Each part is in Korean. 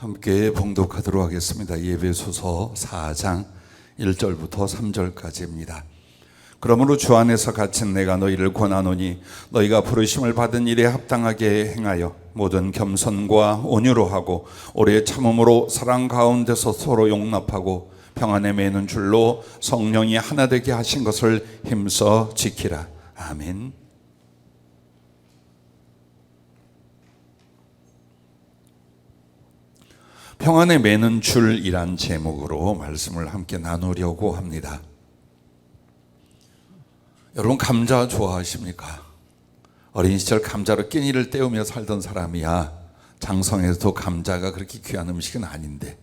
함께 봉독하도록 하겠습니다. 에베소서 4장 1절부터 3절까지입니다. 그러므로 주 안에서 갇힌 내가 너희를 권하노니 너희가 부르심을 받은 일에 합당하게 행하여 모든 겸손과 온유로 하고 오래 참음으로 사랑 가운데서 서로 용납하고 평안에 매는 줄로 성령이 하나 되게 하신 것을 힘써 지키라. 아멘. 평안에 매는 줄이란 제목으로 말씀을 함께 나누려고 합니다. 여러분, 감자 좋아하십니까? 어린 시절 감자로 끼니를 때우며 살던 사람이야 장성에서도 감자가 그렇게 귀한 음식은 아닌데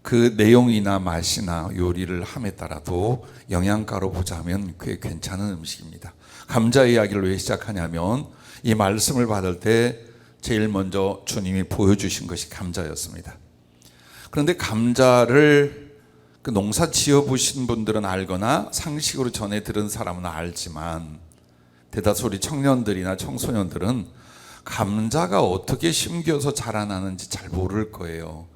그 내용이나 맛이나 요리를 함에 따라도 영양가로 보자면 꽤 괜찮은 음식입니다. 감자 이야기를 왜 시작하냐면 이 말씀을 받을 때 제일 먼저 주님이 보여주신 것이 감자였습니다. 그런데 감자를 그 농사 지어보신 분들은 알거나 상식으로 전해 들은 사람은 알지만 대다수 우리 청년들이나 청소년들은 감자가 어떻게 심겨서 자라나는지 잘 모를 거예요.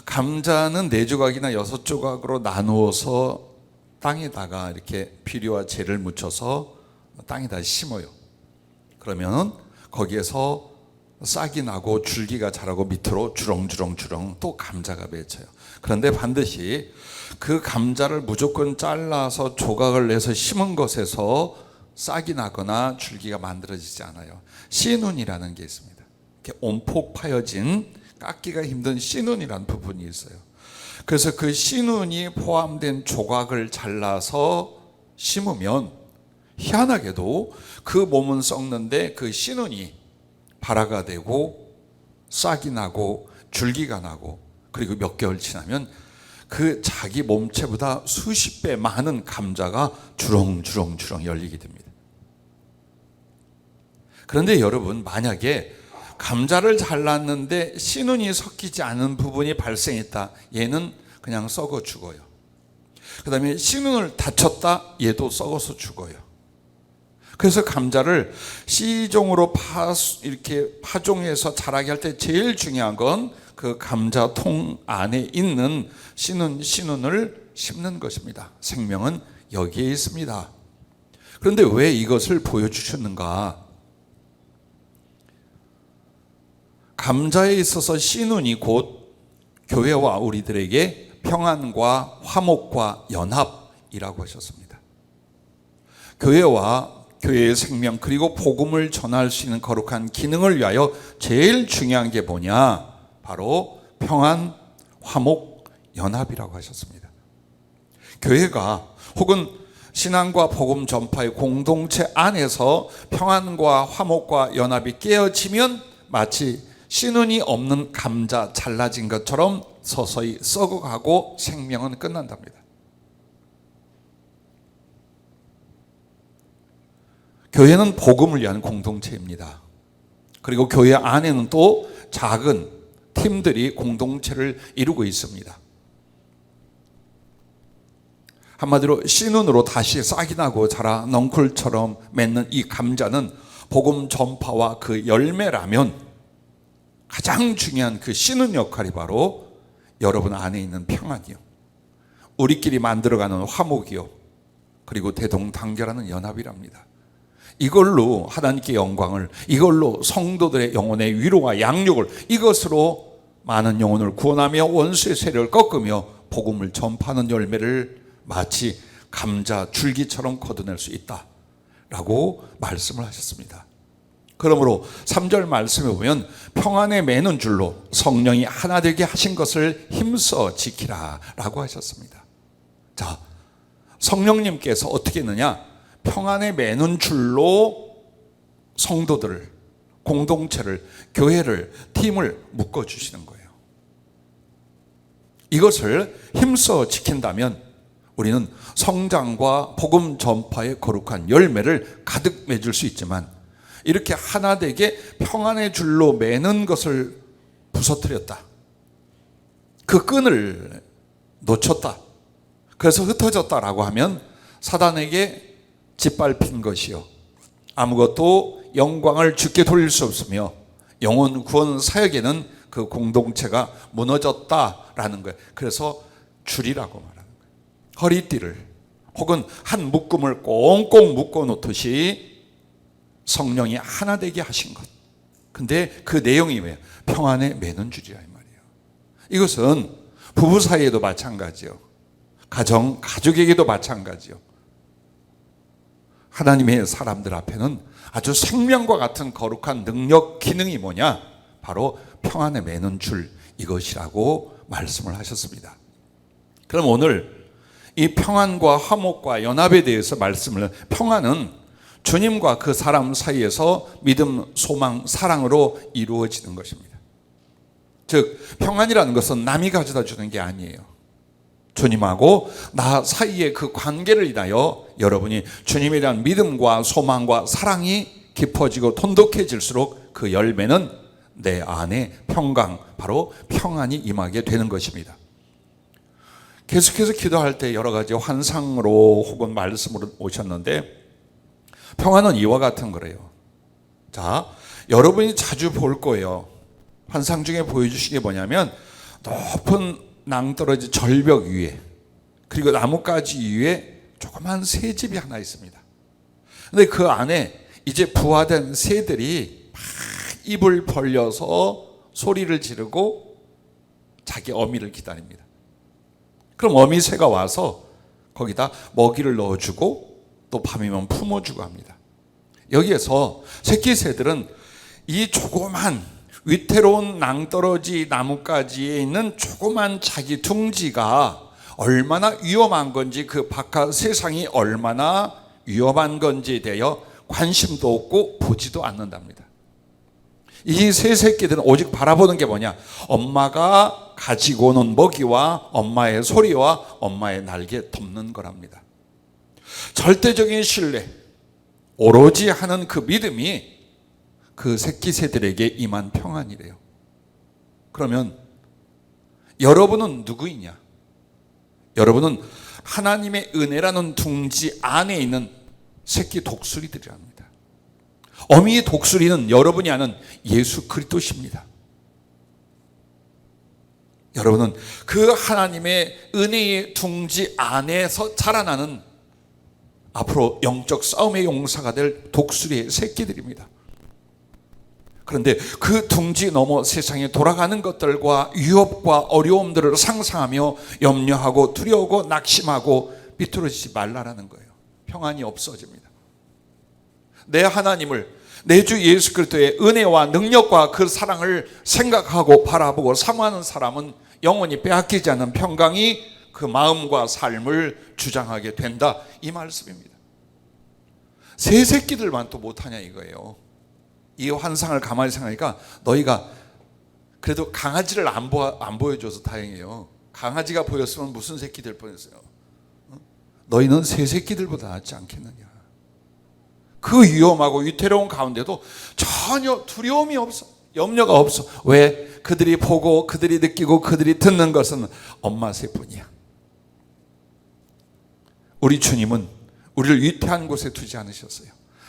감자는 4조각이나 6조각으로 나누어서 땅에다가 이렇게 비료와 재를 묻혀서 땅에다 심어요. 그러면 거기에서 싹이 나고 줄기가 자라고 밑으로 주렁주렁 또 감자가 맺혀요. 그런데 반드시 그 감자를 무조건 잘라서 조각을 내서 심은 것에서 싹이 나거나 줄기가 만들어지지 않아요. 씨눈이라는 게 있습니다. 이렇게 온폭 파여진 깎기가 힘든 씨눈이라는 부분이 있어요. 그래서 그 씨눈이 포함된 조각을 잘라서 심으면 희한하게도 그 몸은 썩는데 그 씨눈이 발화가 되고 싹이 나고 줄기가 나고 그리고 몇 개월 지나면 그 자기 몸체보다 수십 배 많은 감자가 주렁주렁 열리게 됩니다. 그런데 여러분, 만약에 감자를 잘랐는데 씨눈이 섞이지 않은 부분이 발생했다, 얘는 그냥 썩어 죽어요. 그 다음에 씨눈을 다쳤다, 얘도 썩어서 죽어요. 그래서 감자를 씨종으로 이렇게 파종해서 자라게 할 때 제일 중요한 건 그 감자통 안에 있는 씨눈을 심는 것입니다. 생명은 여기에 있습니다. 그런데 왜 이것을 보여주셨는가? 감자에 있어서 씨눈이 곧 교회와 우리들에게 평안과 화목과 연합이라고 하셨습니다. 교회의 생명 그리고 복음을 전할 수 있는 거룩한 기능을 위하여 제일 중요한 게 뭐냐? 바로 평안, 화목, 연합이라고 하셨습니다. 교회가 혹은 신앙과 복음 전파의 공동체 안에서 평안과 화목과 연합이 깨어지면 마치 씨눈이 없는 감자 잘라진 것처럼 서서히 썩어가고 생명은 끝난답니다. 교회는 복음을 위한 공동체입니다. 그리고 교회 안에는 또 작은 팀들이 공동체를 이루고 있습니다. 한마디로 씨눈으로 다시 싹이 나고 자라 넝쿨처럼 맺는 이 감자는 복음 전파와 그 열매라면 가장 중요한 그 씨눈 역할이 바로 여러분 안에 있는 평안이요, 우리끼리 만들어가는 화목이요, 그리고 대동단결하는 연합이랍니다. 이걸로 하나님께 영광을, 이걸로 성도들의 영혼의 위로와 양육을, 이것으로 많은 영혼을 구원하며 원수의 세력을 꺾으며 복음을 전파하는 열매를 마치 감자 줄기처럼 거둬낼 수 있다라고 말씀을 하셨습니다. 그러므로 3절 말씀에 보면 평안에 매는 줄로 성령이 하나 되게 하신 것을 힘써 지키라 라고 하셨습니다. 자, 성령님께서 어떻게 했느냐? 평안에 매는 줄로 성도들을, 공동체를, 교회를, 팀을 묶어주시는 거예요. 이것을 힘써 지킨다면 우리는 성장과 복음 전파의 거룩한 열매를 가득 맺을 수 있지만 이렇게 하나 되게 평안의 줄로 매는 것을 부서뜨렸다, 그 끈을 놓쳤다, 그래서 흩어졌다라고 하면 사단에게 짓밟힌 것이요, 아무것도 영광을 주께 돌릴 수 없으며 영혼 구원 사역에는 그 공동체가 무너졌다라는 거예요. 그래서 줄이라고 말하는 거예요. 허리띠를 혹은 한 묶음을 꽁꽁 묶어 놓듯이 성령이 하나 되게 하신 것. 근데 그 내용이 뭐예요? 평안에 매는 줄이라 이 말이에요. 이것은 부부 사이에도 마찬가지요. 가족에게도 마찬가지요. 하나님의 사람들 앞에는 아주 생명과 같은 거룩한 능력, 기능이 뭐냐? 바로 평안에 매는 줄, 이것이라고 말씀을 하셨습니다. 그럼 오늘 이 평안과 화목과 연합에 대해서 말씀을, 평안은 주님과 그 사람 사이에서 믿음, 소망, 사랑으로 이루어지는 것입니다. 즉 평안이라는 것은 남이 가져다 주는 게 아니에요. 주님하고 나 사이의 그 관계를 인하여 여러분이 주님에 대한 믿음과 소망과 사랑이 깊어지고 돈독해질수록 그 열매는 내 안에 평강, 바로 평안이 임하게 되는 것입니다. 계속해서 기도할 때 여러 가지 환상으로 혹은 말씀으로 오셨는데, 평안은 이와 같은 거래요. 자, 여러분이 자주 볼 거예요. 환상 중에 보여주신 게 뭐냐면, 높은 낭떠러지 절벽 위에, 그리고 나뭇가지 위에 조그만 새집이 하나 있습니다. 근데 그 안에 이제 부화된 새들이 막 입을 벌려서 소리를 지르고 자기 어미를 기다립니다. 그럼 어미새가 와서 거기다 먹이를 넣어주고 또 밤이면 품어주고 합니다. 여기에서 새끼 새들은 이 조그만 위태로운 낭떠러지 나뭇가지에 있는 조그만 자기 둥지가 얼마나 위험한 건지, 그 바깥 세상이 얼마나 위험한 건지에 대하여 관심도 없고 보지도 않는답니다. 이 새 새끼들은 오직 바라보는 게 뭐냐? 엄마가 가지고 오는 먹이와 엄마의 소리와 엄마의 날개 덮는 거랍니다. 절대적인 신뢰, 오로지 하는 그 믿음이 그 새끼 새들에게 임한 평안이래요. 그러면 여러분은 누구이냐? 여러분은 하나님의 은혜라는 둥지 안에 있는 새끼 독수리들이랍니다. 어미의 독수리는 여러분이 아는 예수 그리스도십니다. 여러분은 그 하나님의 은혜의 둥지 안에서 자라나는 앞으로 영적 싸움의 용사가 될 독수리의 새끼들입니다. 그런데 그 둥지 넘어 세상에 돌아가는 것들과 위협과 어려움들을 상상하며 염려하고 두려워하고 낙심하고 비뚤어지지 말라라는 거예요. 평안이 없어집니다. 내 하나님을, 내 주 예수 그리스도의 은혜와 능력과 그 사랑을 생각하고 바라보고 사모하는 사람은 영원히 빼앗기지 않는 평강이 그 마음과 삶을 주장하게 된다, 이 말씀입니다. 새 새끼들만 또 못하냐 이거예요. 이 환상을 가만히 생각하니까, 너희가 그래도 강아지를 안 보여줘서 다행이에요. 강아지가 보였으면 무슨 새끼 될 뻔했어요. 너희는 새 새끼들보다 낫지 않겠느냐. 그 위험하고 위태로운 가운데도 전혀 두려움이 없어, 염려가 없어. 왜? 그들이 보고 그들이 느끼고 그들이 듣는 것은 엄마 새뿐이야. 우리 주님은 우리를 위태한 곳에 두지 않으셨어요.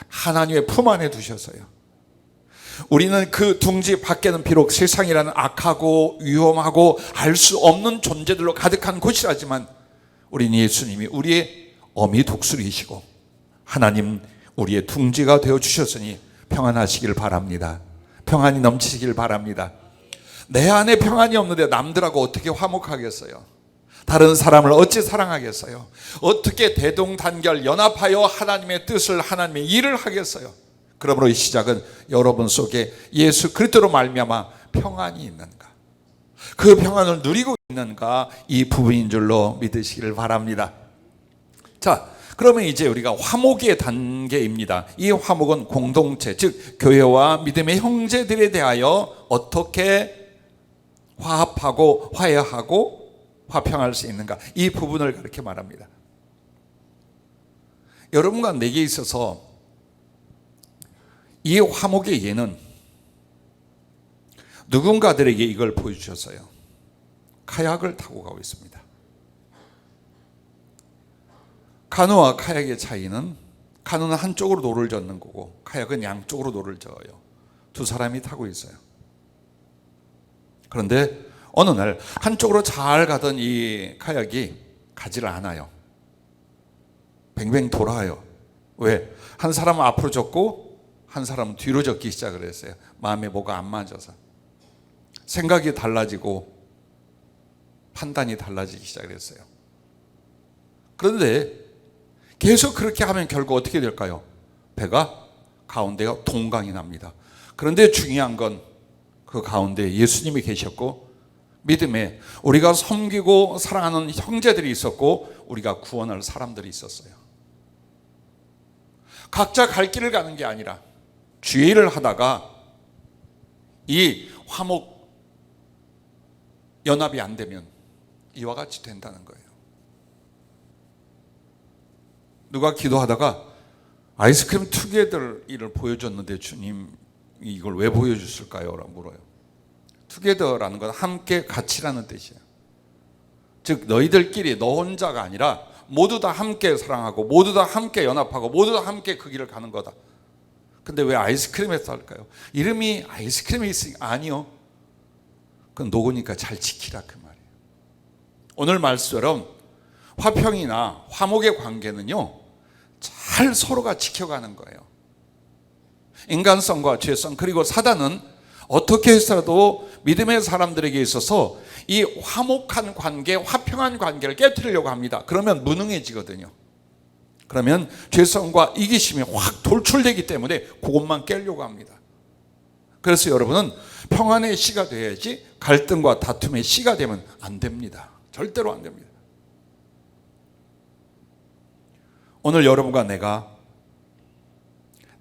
하나님의 품 안에 두셨어요. 우리는 그 둥지 밖에는 비록 세상이라는 악하고 위험하고 알 수 없는 존재들로 가득한 곳이라지만, 우리는 예수님이 우리의 어미 독수리이시고 하나님 우리의 둥지가 되어주셨으니 평안하시길 바랍니다. 평안이 넘치시길 바랍니다. 내 안에 평안이 없는데 남들하고 어떻게 화목하겠어요? 다른 사람을 어찌 사랑하겠어요? 어떻게 대동단결 연합하여 하나님의 뜻을, 하나님의 일을 하겠어요? 그러므로 이 시작은 여러분 속에 예수 그리스도로 말미암아 평안이 있는가, 그 평안을 누리고 있는가, 이 부분인 줄로 믿으시기를 바랍니다. 자, 그러면 이제 우리가 화목의 단계입니다. 이 화목은 공동체, 즉 교회와 믿음의 형제들에 대하여 어떻게 화합하고 화해하고 화평할 수 있는가, 이 부분을 그렇게 말합니다. 여러분과 내게 있어서 이 화목의 예는 누군가들에게 이걸 보여주셨어요. 카약을 타고 가고 있습니다. 카누와 카약의 차이는, 카누는 한쪽으로 노를 젓는 거고 카약은 양쪽으로 노를 저어요. 두 사람이 타고 있어요. 그런데 어느 날 한쪽으로 잘 가던 이 카약이 가지를 않아요. 뱅뱅 돌아요. 왜? 한 사람은 앞으로 젖고 한 사람은 뒤로 젖기 시작을 했어요. 마음에 뭐가 안 맞아서. 생각이 달라지고 판단이 달라지기 시작했어요. 그런데 계속 그렇게 하면 결국 어떻게 될까요? 배가 가운데가 동강이 납니다. 그런데 중요한 건 그 가운데 예수님이 계셨고 믿음에 우리가 섬기고 사랑하는 형제들이 있었고 우리가 구원할 사람들이 있었어요. 각자 갈 길을 가는 게 아니라 주의를 하다가 이 화목 연합이 안 되면 이와 같이 된다는 거예요. 누가 기도하다가 아이스크림 투게더 일을 보여줬는데 주님 이걸 왜 보여줬을까요? 라고 물어요. 투게더라는 건 함께 같이라는 뜻이에요. 즉 너희들끼리 너 혼자가 아니라 모두 다 함께 사랑하고 모두 다 함께 연합하고 모두 다 함께 그 길을 가는 거다. 근데 왜 아이스크림에서 할까요? 이름이 아이스크림이 있으니까. 아니요. 그건 녹으니까 잘 지키라 그 말이에요. 오늘 말씀처럼 화평이나 화목의 관계는요 잘 서로가 지켜가는 거예요. 인간성과 죄성 그리고 사단은 어떻게 해서라도 믿음의 사람들에게 있어서 이 화목한 관계, 화평한 관계를 깨뜨리려고 합니다. 그러면 무능해지거든요. 그러면 죄성과 이기심이 확 돌출되기 때문에 그것만 깨려고 합니다. 그래서 여러분은 평안의 씨가 돼야지 갈등과 다툼의 씨가 되면 안 됩니다. 절대로 안 됩니다. 오늘 여러분과 내가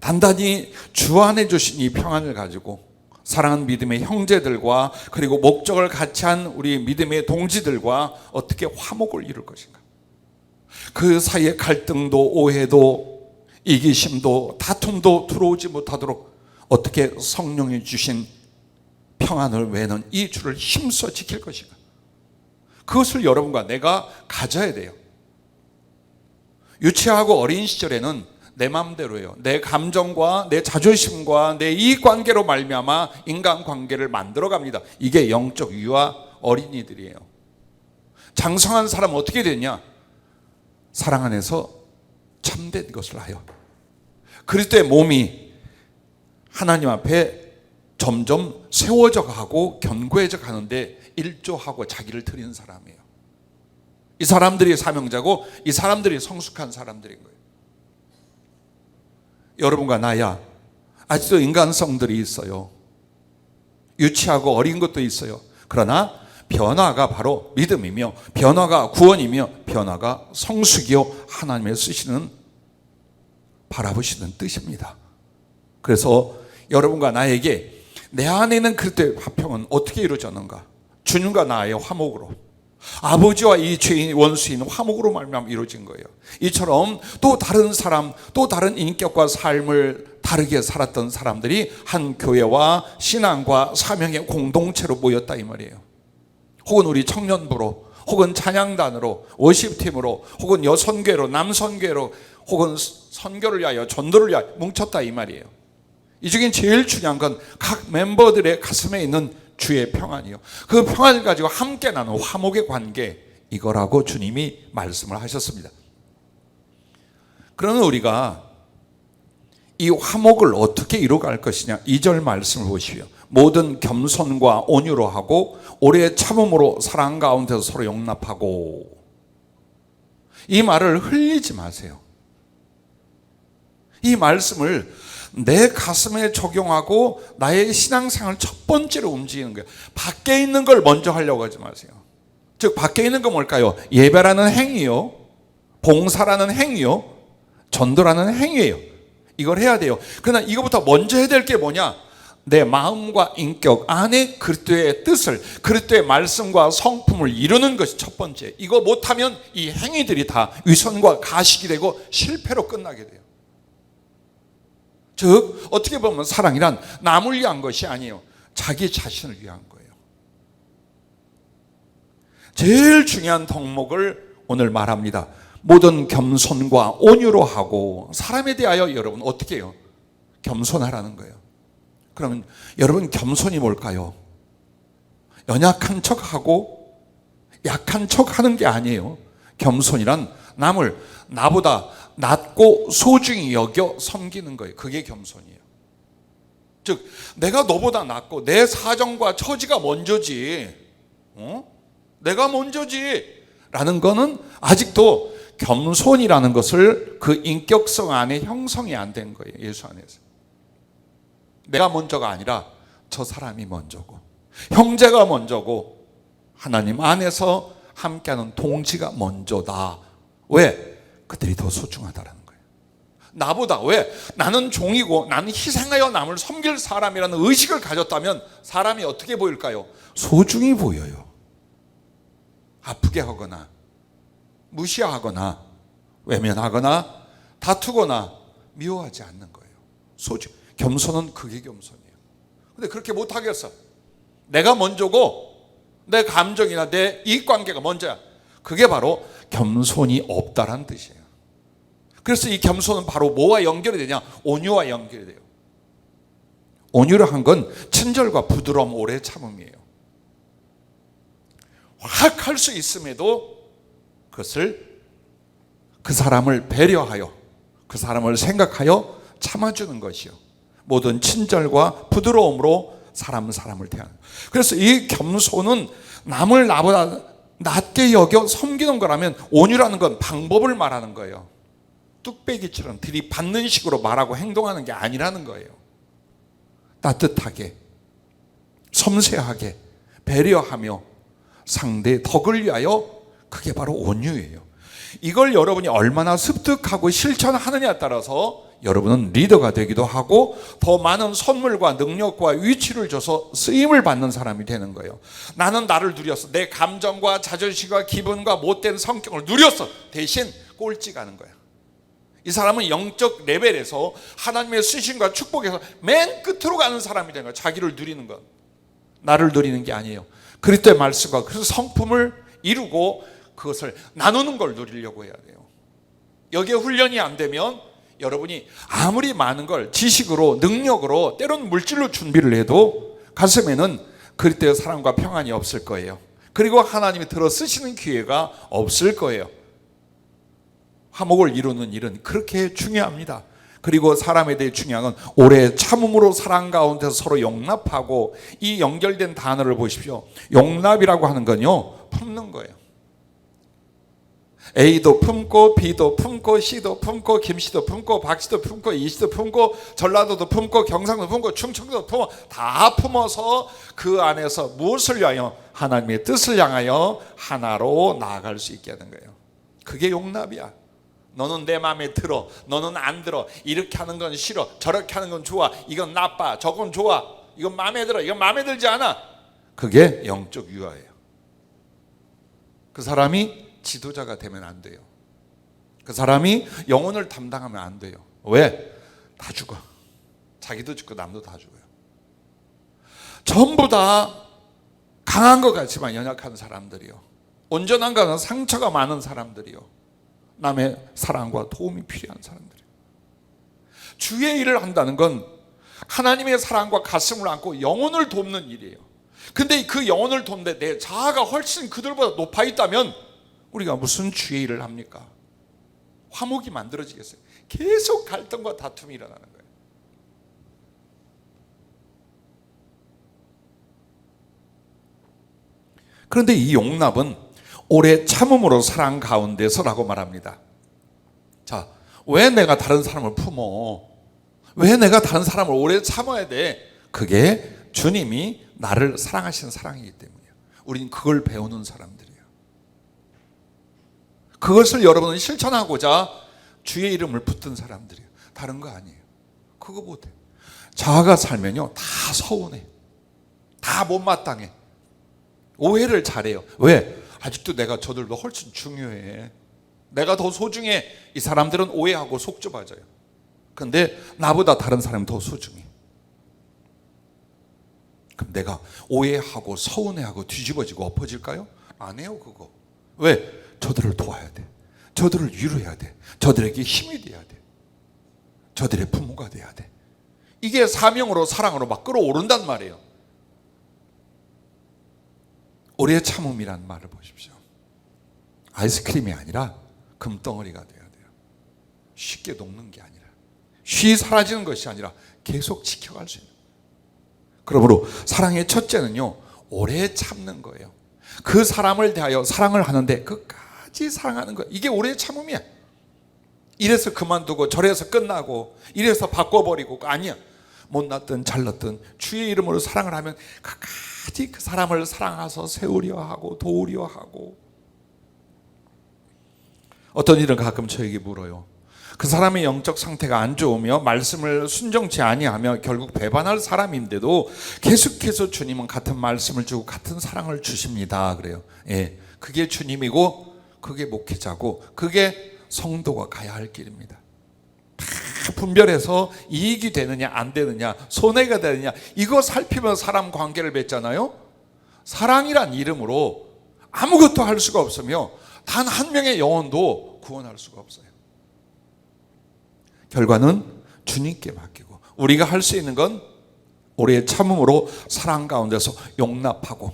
단단히 주 안에 주신 이 평안을 가지고 사랑하는 믿음의 형제들과 그리고 목적을 같이 한 우리 믿음의 동지들과 어떻게 화목을 이룰 것인가. 그 사이에 갈등도 오해도 이기심도 다툼도 들어오지 못하도록 어떻게 성령이 주신 평안을 외는 이 주를 힘써 지킬 것인가. 그것을 여러분과 내가 가져야 돼요. 유치하고 어린 시절에는 내 마음대로예요. 내 감정과 내 자존심과 내 이익관계로 말미암아 인간관계를 만들어갑니다. 이게 영적 유아 어린이들이에요. 장성한 사람은 어떻게 되냐? 사랑 안에서 참된 것을 하여 그리스도의 몸이 하나님 앞에 점점 세워져 가고 견고해져 가는데 일조하고 자기를 드리는 사람이에요. 이 사람들이 사명자고 이 사람들이 성숙한 사람들인 거예요. 여러분과 나야 아직도 인간성들이 있어요. 유치하고 어린 것도 있어요. 그러나 변화가 바로 믿음이며 변화가 구원이며 변화가 성숙이요 하나님의 쓰시는 바라보시는 뜻입니다. 그래서 여러분과 나에게 내 안에 있는 그리스도의 화평은 어떻게 이루어졌는가? 주님과 나의 화목으로, 아버지와 이 죄인 원수인 화목으로 말미암아 이루어진 거예요. 이처럼 또 다른 사람, 또 다른 인격과 삶을 다르게 살았던 사람들이 한 교회와 신앙과 사명의 공동체로 모였다 이 말이에요. 혹은 우리 청년부로, 혹은 찬양단으로, 워십팀으로, 혹은 여선교회로, 남선교회로, 혹은 선교를 위하여, 전도를 위하여 뭉쳤다 이 말이에요. 이 중에 제일 중요한 건 각 멤버들의 가슴에 있는 주의 평안이요. 그 평안을 가지고 함께 나누는 화목의 관계, 이거라고 주님이 말씀을 하셨습니다. 그러면 우리가 이 화목을 어떻게 이루어갈 것이냐? 2절 말씀을 보시오. 모든 겸손과 온유로 하고 오래 참음으로 사랑 가운데서 서로 용납하고. 이 말을 흘리지 마세요. 이 말씀을 내 가슴에 적용하고 나의 신앙생활 첫 번째로 움직이는 거예요. 밖에 있는 걸 먼저 하려고 하지 마세요. 즉 밖에 있는 건 뭘까요? 예배라는 행위요, 봉사라는 행위요, 전도라는 행위예요. 이걸 해야 돼요. 그러나 이거부터 먼저 해야 될 게 뭐냐? 내 마음과 인격 안에 그리스도의 뜻을, 그리스도의 말씀과 성품을 이루는 것이 첫 번째. 이거 못하면 이 행위들이 다 위선과 가식이 되고 실패로 끝나게 돼요. 즉 어떻게 보면 사랑이란 남을 위한 것이 아니에요. 자기 자신을 위한 거예요. 제일 중요한 덕목을 오늘 말합니다. 모든 겸손과 온유로 하고. 사람에 대하여 여러분 어떻게 해요? 겸손하라는 거예요. 그러면 여러분 겸손이 뭘까요? 연약한 척하고 약한 척하는 게 아니에요. 겸손이란 남을 나보다 낮고 소중히 여겨 섬기는 거예요. 그게 겸손이에요. 즉 내가 너보다 낫고 내 사정과 처지가 먼저지, 내가 먼저지 라는 거는 아직도 겸손이라는 것을 그 인격성 안에 형성이 안 된 거예요. 예수 안에서. 내가 먼저가 아니라 저 사람이 먼저고 형제가 먼저고 하나님 안에서 함께하는 동지가 먼저다. 왜? 그들이 더 소중하다라는 거예요. 나보다. 왜? 나는 종이고 나는 희생하여 남을 섬길 사람이라는 의식을 가졌다면 사람이 어떻게 보일까요? 소중히 보여요. 아프게 하거나 무시하거나 외면하거나 다투거나 미워하지 않는 거예요. 겸손은 그게 겸손이에요. 근데 그렇게 못하겠어. 내가 먼저고 내 감정이나 내 이익관계가 먼저야. 그게 바로 겸손이 없다라는 뜻이에요. 그래서 이 겸손은 바로 뭐와 연결이 되냐? 온유와 연결이 돼요. 온유를 한 건 친절과 부드러움, 오래 참음이에요. 확 할 수 있음에도 그것을 그 사람을 배려하여 그 사람을 생각하여 참아주는 것이요. 모든 친절과 부드러움으로 사람을 대하는. 그래서 이 겸손은 남을 나보다 낮게 여겨 섬기는 거라면 온유라는 건 방법을 말하는 거예요. 뚝배기처럼 들이받는 식으로 말하고 행동하는 게 아니라는 거예요. 따뜻하게, 섬세하게, 배려하며 상대의 덕을 위하여, 그게 바로 온유예요. 이걸 여러분이 얼마나 습득하고 실천하느냐에 따라서 여러분은 리더가 되기도 하고 더 많은 선물과 능력과 위치를 줘서 쓰임을 받는 사람이 되는 거예요. 나는 나를 누렸어. 내 감정과 자존심과 기분과 못된 성격을 누렸어. 대신 꼴찌 가는 거야. 이 사람은 영적 레벨에서 하나님의 쓰심과 축복에서 맨 끝으로 가는 사람이 되는 거야. 자기를 누리는 것, 나를 누리는 게 아니에요. 그리스도의 말씀과 그래서 성품을 이루고 그것을 나누는 걸 누리려고 해야 돼요. 여기에 훈련이 안 되면 여러분이 아무리 많은 걸 지식으로, 능력으로, 때로는 물질로 준비를 해도 가슴에는 그리스도의 사랑과 평안이 없을 거예요. 그리고 하나님이 들어 쓰시는 기회가 없을 거예요. 화목을 이루는 일은 그렇게 중요합니다. 그리고 사람에 대해 중요한 건 오래 참음으로 사랑 가운데서 서로 용납하고, 이 연결된 단어를 보십시오. 용납이라고 하는 건요, 품는 거예요. A도 품고 B도 품고 C도 품고 김씨도 품고 박씨도 품고 이씨도 품고 전라도도 품고 경상도 품고 충청도도 품고 다 품어서 그 안에서 무엇을 위하여? 하나님의 뜻을 향하여 하나로 나아갈 수 있게 하는 거예요. 그게 용납이야. 너는 내 마음에 들어, 너는 안 들어, 이렇게 하는 건 싫어, 저렇게 하는 건 좋아, 이건 나빠, 저건 좋아, 이건 마음에 들어, 이건 마음에 들지 않아. 그게 영적 유아예요. 그 사람이 지도자가 되면 안 돼요. 그 사람이 영혼을 담당하면 안 돼요. 왜? 다 죽어. 자기도 죽고 남도 다 죽어요. 전부 다 강한 것 같지만 연약한 사람들이요, 온전한 것은 상처가 많은 사람들이요, 남의 사랑과 도움이 필요한 사람들이에요. 주의 일을 한다는 건 하나님의 사랑과 가슴을 안고 영혼을 돕는 일이에요. 근데 그 영혼을 돕는데 내 자아가 훨씬 그들보다 높아 있다면 우리가 무슨 주의 일을 합니까? 화목이 만들어지겠어요? 계속 갈등과 다툼이 일어나는 거예요. 그런데 이 용납은 오래 참음으로 사랑 가운데서라고 말합니다. 자, 왜 내가 다른 사람을 품어? 왜 내가 다른 사람을 오래 참아야 돼? 그게 주님이 나를 사랑하시는 사랑이기 때문이에요. 우린 그걸 배우는 사람들이에요. 그것을 여러분은 실천하고자 주의 이름을 붙든 사람들이에요. 다른 거 아니에요. 그거 못해. 자아가 살면요, 다 서운해, 다 못마땅해, 오해를 잘해요. 왜? 아직도 내가 저들도 훨씬 중요해, 내가 더 소중해. 이 사람들은 오해하고 속 좁아져요. 근데 나보다 다른 사람이 더 소중해. 그럼 내가 오해하고 서운해하고 뒤집어지고 엎어질까요? 안 해요. 그거. 왜? 저들을 도와야 돼, 저들을 위로해야 돼, 저들에게 힘이 돼야 돼, 저들의 부모가 돼야 돼. 이게 사명으로, 사랑으로 막 끌어오른단 말이에요. 오래 참음이란 말을 보십시오. 아이스크림이 아니라 금덩어리가 돼야 돼요. 쉽게 녹는 게 아니라, 쉬 사라지는 것이 아니라 계속 지켜갈 수 있는. 그러므로 사랑의 첫째는요, 오래 참는 거예요. 그 사람을 대하여 사랑을 하는데 끝까지 사랑하는 거예요. 이게 오래 참음이야. 이래서 그만두고 저래서 끝나고 이래서 바꿔버리고, 아니야. 못났든 잘났든 주의 이름으로 사랑을 하면 끝까지 그 사람을 사랑해서 세우려 하고 도우려 하고. 어떤 일은 가끔 저에게 물어요. 그 사람의 영적 상태가 안 좋으며 말씀을 순종치 아니하며 결국 배반할 사람인데도 계속해서 주님은 같은 말씀을 주고 같은 사랑을 주십니다. 그래요. 예, 그게 주님이고 그게 목회자고 그게 성도가 가야 할 길입니다. 다 분별해서 이익이 되느냐 안 되느냐, 손해가 되느냐, 이거 살피면 사람 관계를 맺잖아요. 사랑이란 이름으로 아무것도 할 수가 없으며 단 한 명의 영혼도 구원할 수가 없어요. 결과는 주님께 맡기고, 우리가 할 수 있는 건 우리의 참음으로 사랑 가운데서 용납하고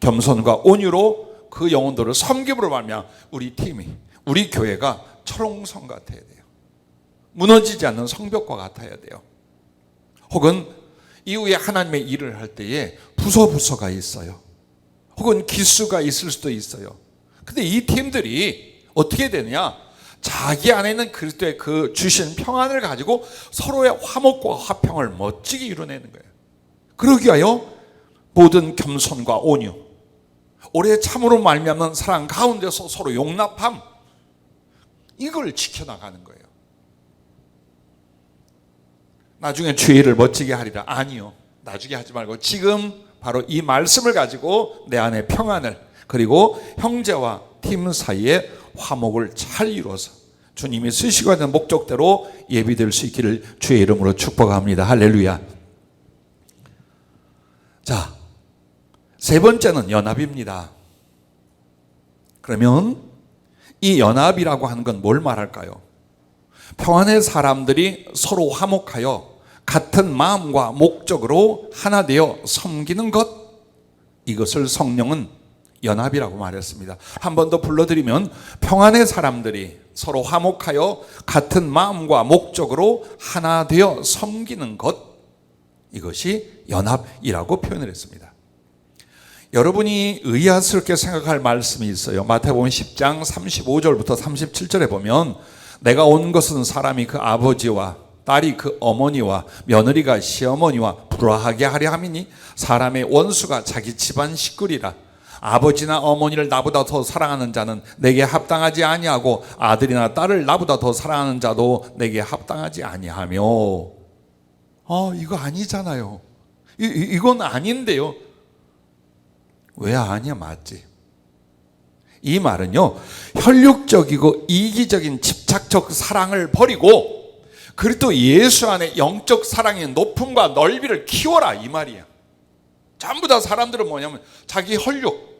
겸손과 온유로 그 영혼들을 섬김으로 말미암아 우리 팀이, 우리 교회가 철옹성 같아야 돼요. 무너지지 않는 성벽과 같아야 돼요. 혹은 이후에 하나님의 일을 할 때에 부서가 있어요. 혹은 기수가 있을 수도 있어요. 근데 이 팀들이 어떻게 되느냐, 자기 안에 있는 그리스도의 그 주신 평안을 가지고 서로의 화목과 화평을 멋지게 이루어내는 거예요. 그러기 위하여 모든 겸손과 온유, 오래 참으로 말미암는 사랑 가운데서 서로 용납함, 이걸 지켜나가는 거예요. 나중에 주의 일을 멋지게 하리라. 아니요, 나중에 하지 말고 지금 바로 이 말씀을 가지고 내 안에 평안을, 그리고 형제와 팀 사이에 화목을 잘 이루어서 주님이 쓰시고 있는 목적대로 예비될 수 있기를 주의 이름으로 축복합니다. 할렐루야. 자, 세 번째는 연합입니다. 그러면 이 연합이라고 하는 건 뭘 말할까요? 평안의 사람들이 서로 화목하여 같은 마음과 목적으로 하나 되어 섬기는 것, 이것을 성령은 연합이라고 말했습니다. 한 번 더 불러드리면, 평안의 사람들이 서로 화목하여 같은 마음과 목적으로 하나 되어 섬기는 것, 이것이 연합이라고 표현을 했습니다. 여러분이 의아스럽게 생각할 말씀이 있어요. 마태복음 10장 35절부터 37절에 보면, 내가 온 것은 사람이 그 아버지와 딸이 그 어머니와 며느리가 시어머니와 불화하게 하려 함이니 사람의 원수가 자기 집안 식구리라. 아버지나 어머니를 나보다 더 사랑하는 자는 내게 합당하지 아니하고 아들이나 딸을 나보다 더 사랑하는 자도 내게 합당하지 아니하며. 이거 아니잖아요. 이건 아닌데요. 왜 아니야? 맞지. 이 말은요, 혈육적이고 이기적인 집착적 사랑을 버리고 그리스도 예수 안에 영적 사랑의 높음과 넓이를 키워라, 이 말이야. 전부 다 사람들은 뭐냐면 자기 혈육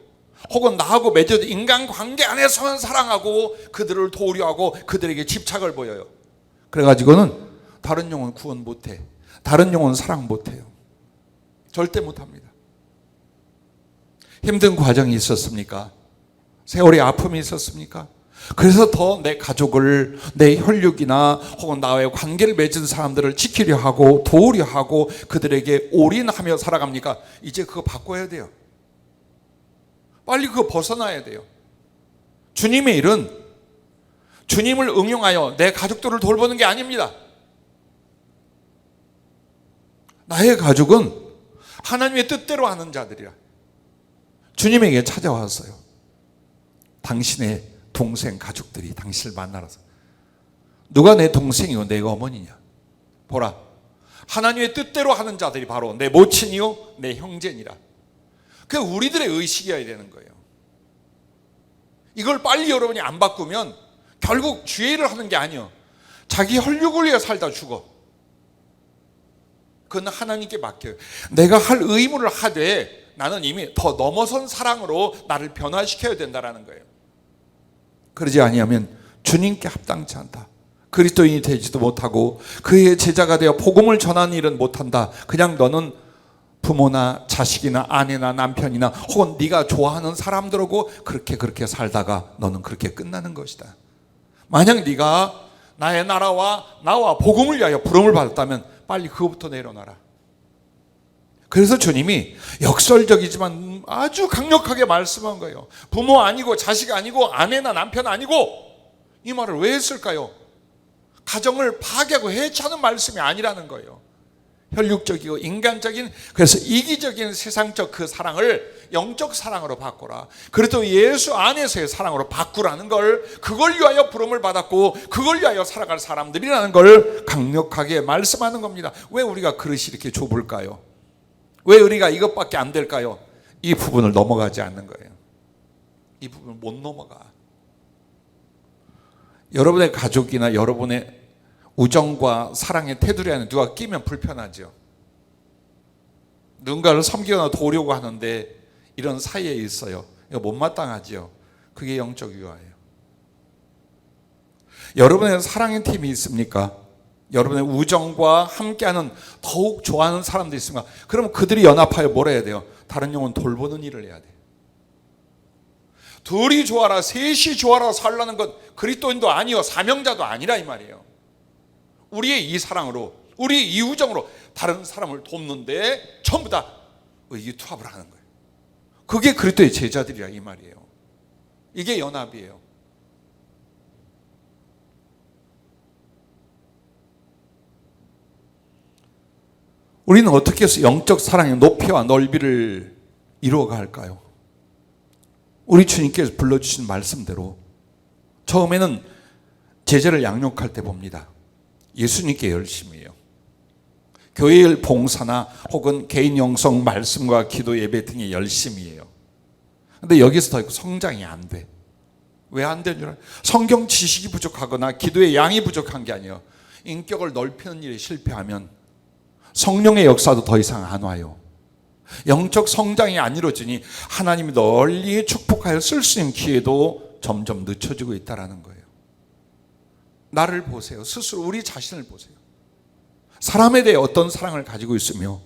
혹은 나하고 맺어진 인간관계 안에서만 사랑하고 그들을 도우려하고 그들에게 집착을 보여요. 그래가지고는 다른 영혼 구원 못해, 다른 영혼 사랑 못해요. 절대 못합니다. 힘든 과정이 있었습니까? 세월의 아픔이 있었습니까? 그래서 더 내 가족을, 내 혈육이나 혹은 나와의 관계를 맺은 사람들을 지키려 하고 도우려 하고 그들에게 올인하며 살아갑니까? 이제 그거 바꿔야 돼요. 빨리 그거 벗어나야 돼요. 주님의 일은 주님을 응용하여 내 가족들을 돌보는 게 아닙니다. 나의 가족은 하나님의 뜻대로 하는 자들이라. 주님에게 찾아왔어요. 당신의 동생 가족들이 당신을 만나러서, 누가 내 동생이요 내가 어머니냐? 보라, 하나님의 뜻대로 하는 자들이 바로 내 모친이요 내 형제니라. 그게 우리들의 의식이어야 되는 거예요. 이걸 빨리 여러분이 안 바꾸면 결국 죄를 하는 게 아니에요. 자기 혈육을 위해 살다 죽어. 그건 하나님께 맡겨요. 내가 할 의무를 하되 나는 이미 더 넘어선 사랑으로 나를 변화시켜야 된다는 거예요. 그러지 아니하면 주님께 합당치 않다. 그리스도인이 되지도 못하고 그의 제자가 되어 복음을 전하는 일은 못한다. 그냥 너는 부모나 자식이나 아내나 남편이나 혹은 네가 좋아하는 사람들하고 그렇게 살다가 너는 그렇게 끝나는 것이다. 만약 네가 나의 나라와 나와 복음을 위하여 부름을 받았다면 빨리 그거부터 내려놔라. 그래서 주님이 역설적이지만 아주 강력하게 말씀한 거예요. 부모 아니고 자식 아니고 아내나 남편 아니고, 이 말을 왜 했을까요? 가정을 파괴하고 해치하는 말씀이 아니라는 거예요. 혈육적이고 인간적인, 그래서 이기적인 세상적 그 사랑을 영적 사랑으로 바꾸라. 그래도 예수 안에서의 사랑으로 바꾸라는 걸, 그걸 위하여 부름을 받았고 그걸 위하여 살아갈 사람들이라는 걸 강력하게 말씀하는 겁니다. 왜 우리가 그릇이 이렇게 좁을까요? 왜 우리가 이것밖에 안 될까요? 이 부분을 넘어가지 않는 거예요. 이 부분을 못 넘어가. 여러분의 가족이나 여러분의 우정과 사랑의 테두리 안에 누가 끼면 불편하죠. 누군가를 섬기거나 도우려고 하는데 이런 사이에 있어요. 이거 못마땅하죠. 그게 영적 유아예요. 여러분의 사랑의 팀이 있습니까? 여러분의 우정과 함께하는 더욱 좋아하는 사람도 있습니까? 그러면 그들이 연합하여 뭘 해야 돼요? 다른 영혼 돌보는 일을 해야 돼요. 둘이 좋아라, 셋이 좋아라 살라는 것 그리스도인도 아니요, 사명자도 아니라 이 말이에요. 우리의 이 사랑으로, 우리의 이 우정으로 다른 사람을 돕는데 전부 다 의기투합을 하는 거예요. 그게 그리스도의 제자들이야 이 말이에요. 이게 연합이에요. 우리는 어떻게 해서 영적 사랑의 높이와 넓이를 이루어가 할까요? 우리 주님께서 불러주신 말씀대로 처음에는 제자를 양육할 때 봅니다. 예수님께 열심히 해요. 교회의 봉사나 혹은 개인 영성 말씀과 기도 예배 등에 열심히 해요. 근데 여기서 더 성장이 안 돼. 왜 안 되는 줄 알아요? 성경 지식이 부족하거나 기도의 양이 부족한 게 아니에요. 인격을 넓히는 일에 실패하면 성령의 역사도 더 이상 안 와요. 영적 성장이 안 이루어지니 하나님이 널리 축복하여 쓸 수 있는 기회도 점점 늦춰지고 있다는 거예요. 나를 보세요. 스스로 우리 자신을 보세요. 사람에 대해 어떤 사랑을 가지고 있으며,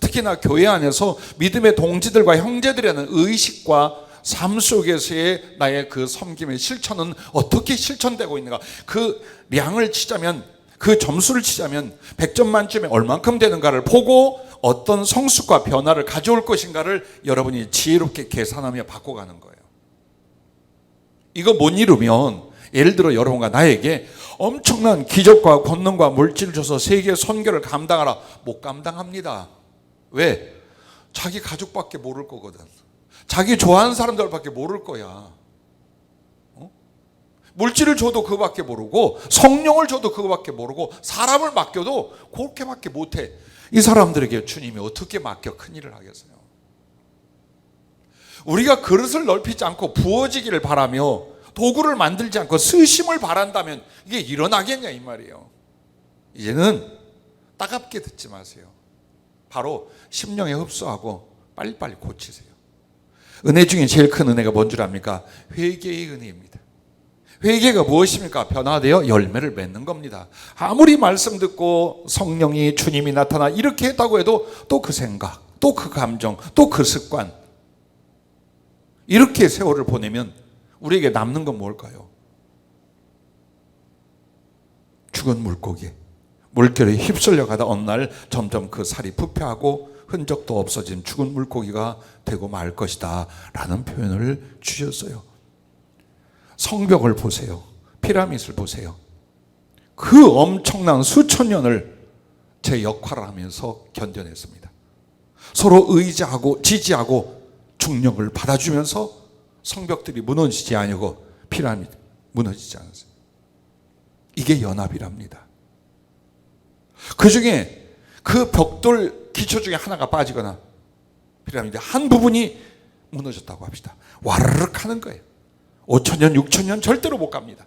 특히나 교회 안에서 믿음의 동지들과 형제들이라는 의식과 삶 속에서의 나의 그 섬김의 실천은 어떻게 실천되고 있는가? 그 량을 치자면, 그 점수를 치자면 100점 만점에 얼만큼 되는가를 보고 어떤 성숙과 변화를 가져올 것인가를 여러분이 지혜롭게 계산하며 바꿔가는 거예요. 이거 못 이루면, 예를 들어 여러분과 나에게 엄청난 기적과 권능과 물질을 줘서 세계 선교를 감당하라. 못 감당합니다. 왜? 자기 가족밖에 모를 거거든. 자기 좋아하는 사람들밖에 모를 거야. 물질을 줘도 그거밖에 모르고, 성령을 줘도 그거밖에 모르고, 사람을 맡겨도 그렇게밖에 못해. 이 사람들에게 주님이 어떻게 맡겨 큰일을 하겠어요? 우리가 그릇을 넓히지 않고 부어지기를 바라며 도구를 만들지 않고 쓰심을 바란다면 이게 일어나겠냐 이 말이에요. 이제는 따갑게 듣지 마세요. 바로 심령에 흡수하고 빨리빨리 고치세요. 은혜 중에 제일 큰 은혜가 뭔 줄 압니까? 회개의 은혜입니다. 회개가 무엇입니까? 변화되어 열매를 맺는 겁니다. 아무리 말씀 듣고 성령이, 주님이 나타나 이렇게 했다고 해도 또 그 생각, 또 그 감정, 또 그 습관, 이렇게 세월을 보내면 우리에게 남는 건 뭘까요? 죽은 물고기, 물결에 휩쓸려 가다 어느 날 점점 그 살이 부패하고 흔적도 없어진 죽은 물고기가 되고 말 것이다 라는 표현을 주셨어요. 성벽을 보세요. 피라밋을 보세요. 그 엄청난 수천 년을 제 역할을 하면서 견뎌냈습니다. 서로 의지하고 지지하고 중력을 받아주면서 성벽들이 무너지지 않고 피라밋 무너지지 않았어요. 이게 연합이랍니다. 그 중에 그 벽돌 기초 중에 하나가 빠지거나 피라밋의 한 부분이 무너졌다고 합시다. 와르륵 하는 거예요. 5,000년, 6,000년 절대로 못 갑니다.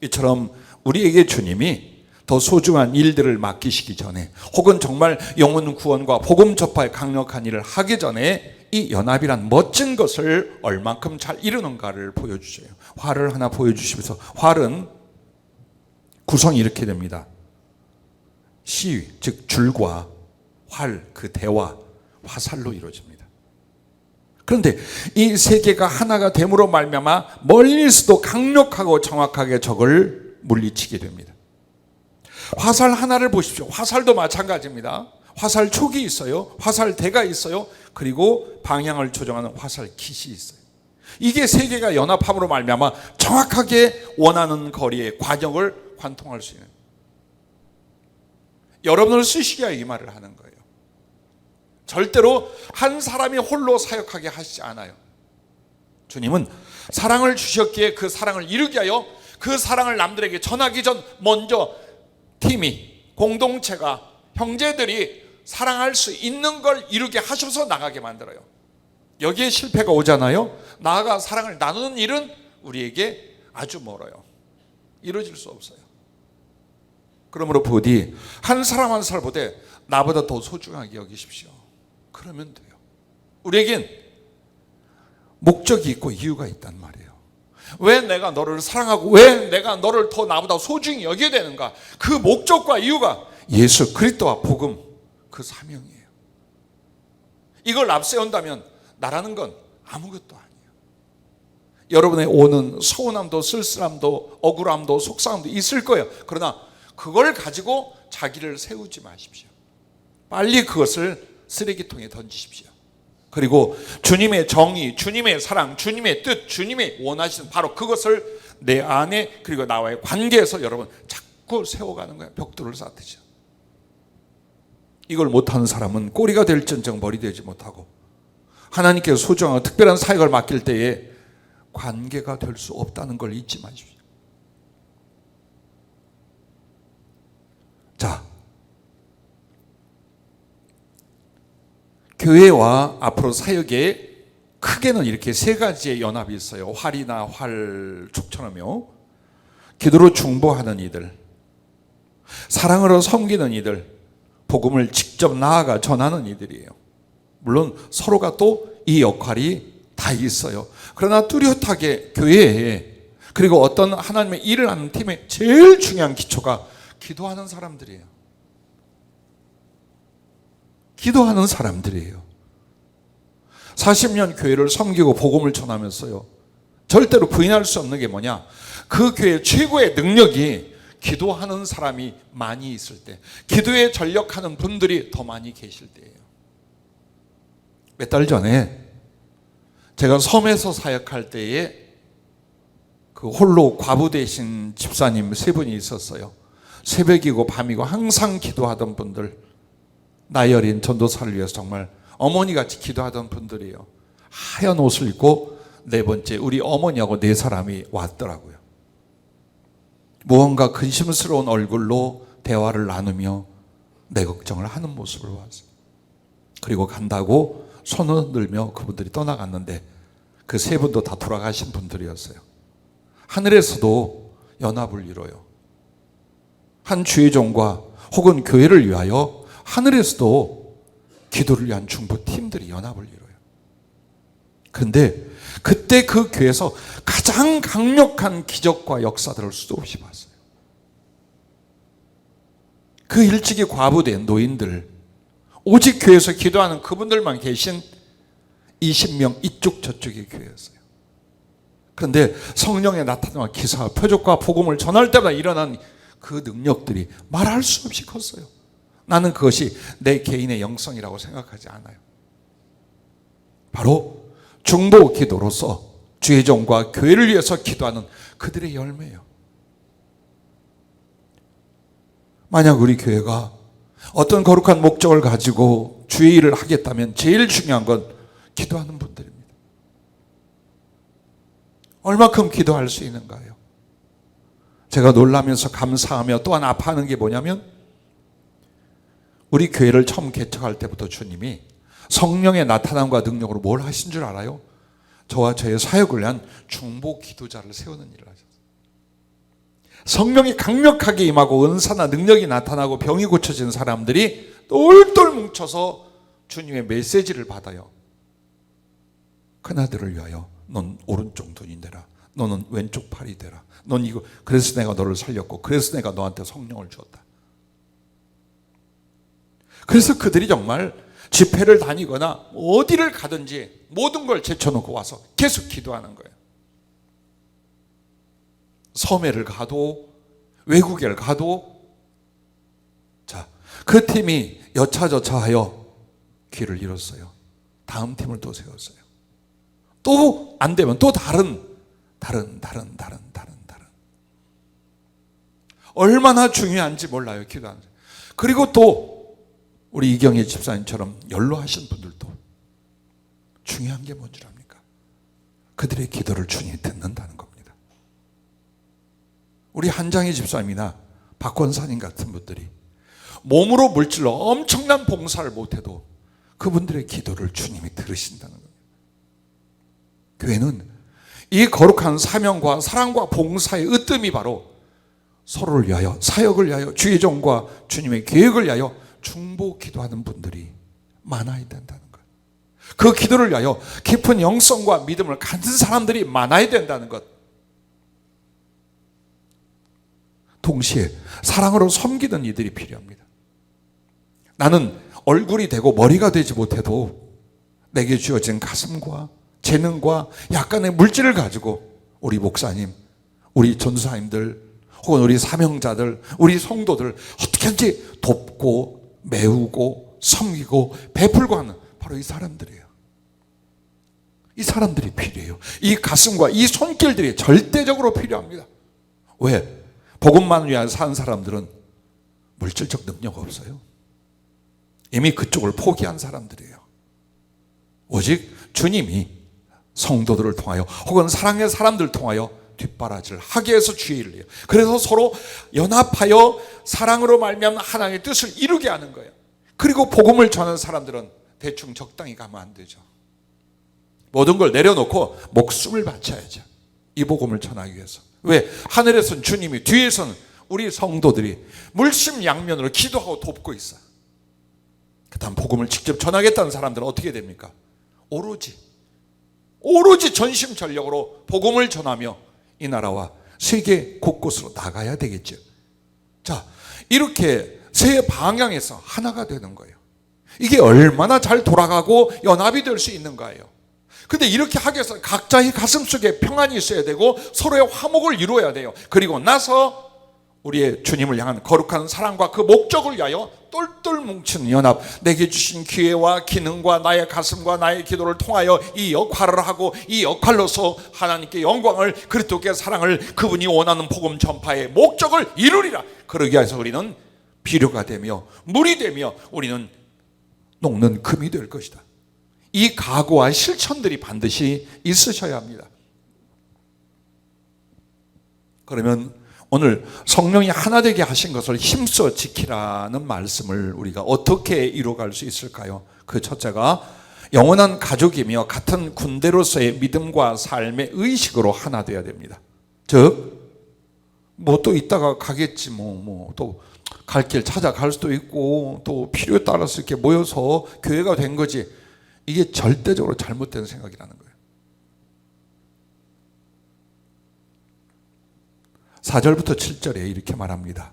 이처럼 우리에게 주님이 더 소중한 일들을 맡기시기 전에, 혹은 정말 영혼 구원과 복음 전파의 강력한 일을 하기 전에 이 연합이란 멋진 것을 얼만큼 잘 이루는가를 보여주셔요. 활을 하나 보여주시면서, 활은 구성이 이렇게 됩니다. 시, 즉 줄과 활, 그 대화, 화살로 이루어집니다. 그런데 이 세계가 하나가 됨으로 말미암아 멀리서도 강력하고 정확하게 적을 물리치게 됩니다. 화살 하나를 보십시오. 화살도 마찬가지입니다. 화살 촉이 있어요. 화살대가 있어요. 그리고 방향을 조정하는 화살 킷이 있어요. 이게 세계가 연합함으로 말미암아 정확하게 원하는 거리의 과정을 관통할 수 있는, 여러분을 쓰시기 위해 이 말을 하는 거예요. 절대로 한 사람이 홀로 사역하게 하시지 않아요. 주님은 사랑을 주셨기에 그 사랑을 이루기 위하여 그 사랑을 남들에게 전하기 전 먼저 팀이, 공동체가, 형제들이 사랑할 수 있는 걸 이루게 하셔서 나가게 만들어요. 여기에 실패가 오잖아요. 나아가 사랑을 나누는 일은 우리에게 아주 멀어요. 이루어질 수 없어요. 그러므로 부디 한 사람 한 사람보다 나보다 더 소중하게 여기십시오. 그러면 돼요. 우리에겐 목적이 있고 이유가 있단 말이에요. 왜 내가 너를 사랑하고 왜 내가 너를 더 나보다 소중히 여겨야 되는가? 그 목적과 이유가 예수 그리스도와 복음, 그 사명이에요. 이걸 앞세운다면 나라는 건 아무것도 아니에요. 여러분의 오는 서운함도 쓸쓸함도 억울함도 속상함도 있을 거예요. 그러나 그걸 가지고 자기를 세우지 마십시오. 빨리 그것을 쓰레기통에 던지십시오. 그리고 주님의 정의, 주님의 사랑, 주님의 뜻, 주님의 원하시는 바로 그것을 내 안에 그리고 나와의 관계에서 여러분 자꾸 세워가는 거예요. 벽돌을 쌓듯이요. 이걸 못하는 사람은 꼬리가 될지언정 머리 되지 못하고 하나님께서 소중하고 특별한 사역을 맡길 때에 관계가 될 수 없다는 걸 잊지 마십시오. 자, 교회와 앞으로 사역에 크게는 이렇게 세 가지의 연합이 있어요. 활이나 활촉처럼요. 기도로 중보하는 이들, 사랑으로 섬기는 이들, 복음을 직접 나아가 전하는 이들이에요. 물론 서로가 또 이 역할이 다 있어요. 그러나 뚜렷하게 교회에 그리고 어떤 하나님의 일을 하는 팀의 제일 중요한 기초가 기도하는 사람들이에요. 기도하는 사람들이에요. 40년 교회를 섬기고 복음을 전하면서요, 절대로 부인할 수 없는 게 뭐냐, 그 교회 최고의 능력이 기도하는 사람이 많이 있을 때, 기도에 전력하는 분들이 더 많이 계실 때예요. 몇 달 전에 제가 섬에서 사역할 때에 그 홀로 과부 되신 집사님 세 분이 있었어요. 새벽이고 밤이고 항상 기도하던 분들, 나이 어린 전도사를 위해서 정말 어머니같이 기도하던 분들이에요. 하얀 옷을 입고 네 번째 우리 어머니하고 네 사람이 왔더라고요. 무언가 근심스러운 얼굴로 대화를 나누며 내 걱정을 하는 모습을 봤어요. 그리고 간다고 손을 들며 그분들이 떠나갔는데 그 세 분도 다 돌아가신 분들이었어요. 하늘에서도 연합을 이뤄요. 한 주의종과 혹은 교회를 위하여 하늘에서도 기도를 위한 중보팀들이 연합을 이뤄요. 그런데 그때 그 교회에서 가장 강력한 기적과 역사들을 수도 없이 봤어요. 그 일찍이 과부된 노인들, 오직 교회에서 기도하는 그분들만 계신 20명 이쪽 저쪽의 교회였어요. 그런데 성령의 나타남과 기사와 표적과 복음을 전할 때마다 일어난 그 능력들이 말할 수 없이 컸어요. 나는 그것이 내 개인의 영성이라고 생각하지 않아요. 바로 중보 기도로서 주의 종과 교회를 위해서 기도하는 그들의 열매예요. 만약 우리 교회가 어떤 거룩한 목적을 가지고 주의 일을 하겠다면 제일 중요한 건 기도하는 분들입니다. 얼마큼 기도할 수 있는가요? 제가 놀라면서 감사하며 또한 아파하는 게 뭐냐면, 우리 교회를 처음 개척할 때부터 주님이 성령의 나타남과 능력으로 뭘 하신 줄 알아요? 저와 저의 사역을 위한 중보 기도자를 세우는 일을 하셨어요. 성령이 강력하게 임하고 은사나 능력이 나타나고 병이 고쳐진 사람들이 똘똘 뭉쳐서 주님의 메시지를 받아요. 큰아들을 위하여 넌 오른쪽 눈이 되라, 너는 왼쪽 팔이 되라, 넌 이거, 그래서 내가 너를 살렸고 그래서 내가 너한테 성령을 주었다. 그래서 그들이 정말 집회를 다니거나 어디를 가든지 모든 걸 제쳐놓고 와서 계속 기도하는 거예요. 섬해를 가도 외국에 가도. 자, 그 팀이 여차저차하여 귀를 잃었어요. 다음 팀을 또 세웠어요. 또 안 되면 또 다른. 얼마나 중요한지 몰라요, 기도하는. 그리고 또 우리 이경희 집사님처럼 연로하신 분들도 중요한 게 뭔지 압니까? 그들의 기도를 주님이 듣는다는 겁니다. 우리 한장희 집사님이나 박권사님 같은 분들이 몸으로 물질로 엄청난 봉사를 못해도 그분들의 기도를 주님이 들으신다는 겁니다. 교회는 이 거룩한 사명과 사랑과 봉사의 으뜸이 바로 서로를 위하여, 사역을 위하여, 주의 종과 주님의 계획을 위하여 중보 기도하는 분들이 많아야 된다는 것. 그 기도를 위하여 깊은 영성과 믿음을 가진 사람들이 많아야 된다는 것. 동시에 사랑으로 섬기는 이들이 필요합니다. 나는 얼굴이 되고 머리가 되지 못해도 내게 주어진 가슴과 재능과 약간의 물질을 가지고 우리 목사님, 우리 전사님들, 혹은 우리 사명자들, 우리 성도들 어떻게든지 돕고 메우고 섬기고 베풀고 하는 바로 이 사람들이에요. 이 사람들이 필요해요. 이 가슴과 이 손길들이 절대적으로 필요합니다. 왜? 복음만 위하여 사는 사람들은 물질적 능력 없어요. 이미 그쪽을 포기한 사람들이에요. 오직 주님이 성도들을 통하여 혹은 사랑의 사람들을 통하여 뒷바라지를 하게 해서 주의 일을 해요. 그래서 서로 연합하여 사랑으로 말미암아 하나님의 뜻을 이루게 하는 거예요. 그리고 복음을 전하는 사람들은 대충 적당히 가면 안 되죠. 모든 걸 내려놓고 목숨을 바쳐야죠. 이 복음을 전하기 위해서. 왜? 하늘에서는 주님이, 뒤에서는 우리 성도들이 물심양면으로 기도하고 돕고 있어요. 그 다음 복음을 직접 전하겠다는 사람들은 어떻게 됩니까? 오로지 전심전력으로 복음을 전하며 이 나라와 세계 곳곳으로 나가야 되겠죠. 자, 이렇게 세 방향에서 하나가 되는 거예요. 이게 얼마나 잘 돌아가고 연합이 될 수 있는가예요. 근데 이렇게 하기 위해서 각자의 가슴 속에 평안이 있어야 되고 서로의 화목을 이루어야 돼요. 그리고 나서 우리의 주님을 향한 거룩한 사랑과 그 목적을 위하여 똘똘 뭉치는 연합, 내게 주신 기회와 기능과 나의 가슴과 나의 기도를 통하여 이 역할을 하고 이 역할로서 하나님께 영광을, 그리스도께 사랑을, 그분이 원하는 복음 전파의 목적을 이루리라. 그러기 위해서 우리는 비료가 되며 물이 되며 우리는 녹는 금이 될 것이다. 이 각오와 실천들이 반드시 있으셔야 합니다. 그러면 오늘 성령이 하나 되게 하신 것을 힘써 지키라는 말씀을 우리가 어떻게 이루어갈 수 있을까요? 그 첫째가 영원한 가족이며 같은 군대로서의 믿음과 삶의 의식으로 하나 되어야 됩니다. 즉 뭐 또 이따가 가겠지, 또 갈 길 찾아갈 수도 있고 또 필요에 따라서 이렇게 모여서 교회가 된 거지. 이게 절대적으로 잘못된 생각이라는 거예요. 4절부터 7절에 이렇게 말합니다.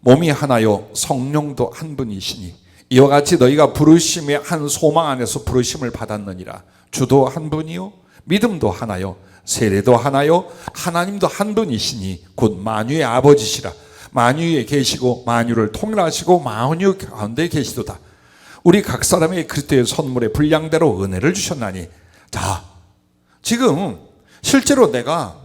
몸이 하나요 성령도 한 분이시니 이와 같이 너희가 부르심의 한 소망 안에서 부르심을 받았느니라. 주도 한 분이요 믿음도 하나요 세례도 하나요 하나님도 한 분이시니 곧 만유의 아버지시라. 만유에 계시고 만유를 통일하시고 만유 가운데 계시도다. 우리 각 사람의 그리스도의 선물의 분량대로 은혜를 주셨나니. 자, 지금 실제로 내가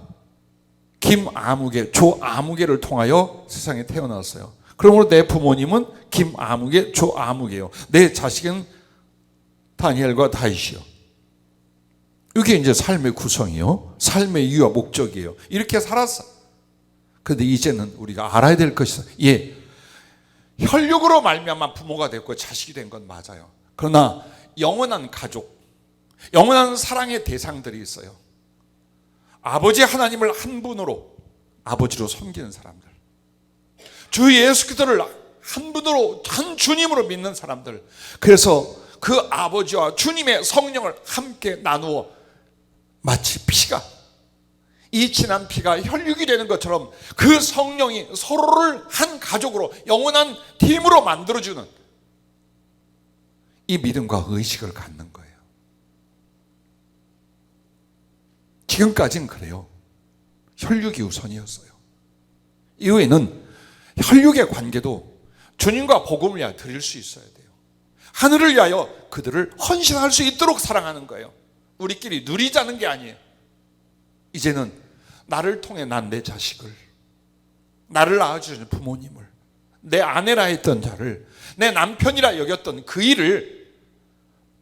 김아무개, 조아무개를 통하여 세상에 태어났어요. 그러므로 내 부모님은 김아무개, 조아무개요. 내 자식은 다니엘과 다윗이요. 이게 이제 삶의 구성이요, 삶의 이유와 목적이에요. 이렇게 살았어. 그런데 이제는 우리가 알아야 될 것이 있어요. 혈육으로 말미암아 부모가 됐고 자식이 된 건 맞아요. 그러나 영원한 가족, 영원한 사랑의 대상들이 있어요. 아버지 하나님을 한 분으로 아버지로 섬기는 사람들, 주 예수 그리스도를 한 분으로, 한 주님으로 믿는 사람들, 그래서 그 아버지와 주님의 성령을 함께 나누어 마치 피가, 이 진한 피가 혈육이 되는 것처럼 그 성령이 서로를 한 가족으로 영원한 팀으로 만들어주는 이 믿음과 의식을 갖는 거예요. 지금까지는 그래요. 혈육이 우선이었어요. 이후에는 혈육의 관계도 주님과 복음을 위하여 드릴 수 있어야 돼요. 하늘을 위하여 그들을 헌신할 수 있도록 사랑하는 거예요. 우리끼리 누리자는 게 아니에요. 이제는 나를 통해 난 내 자식을, 나를 낳아주신 부모님을, 내 아내라 했던 자를, 내 남편이라 여겼던 그 일을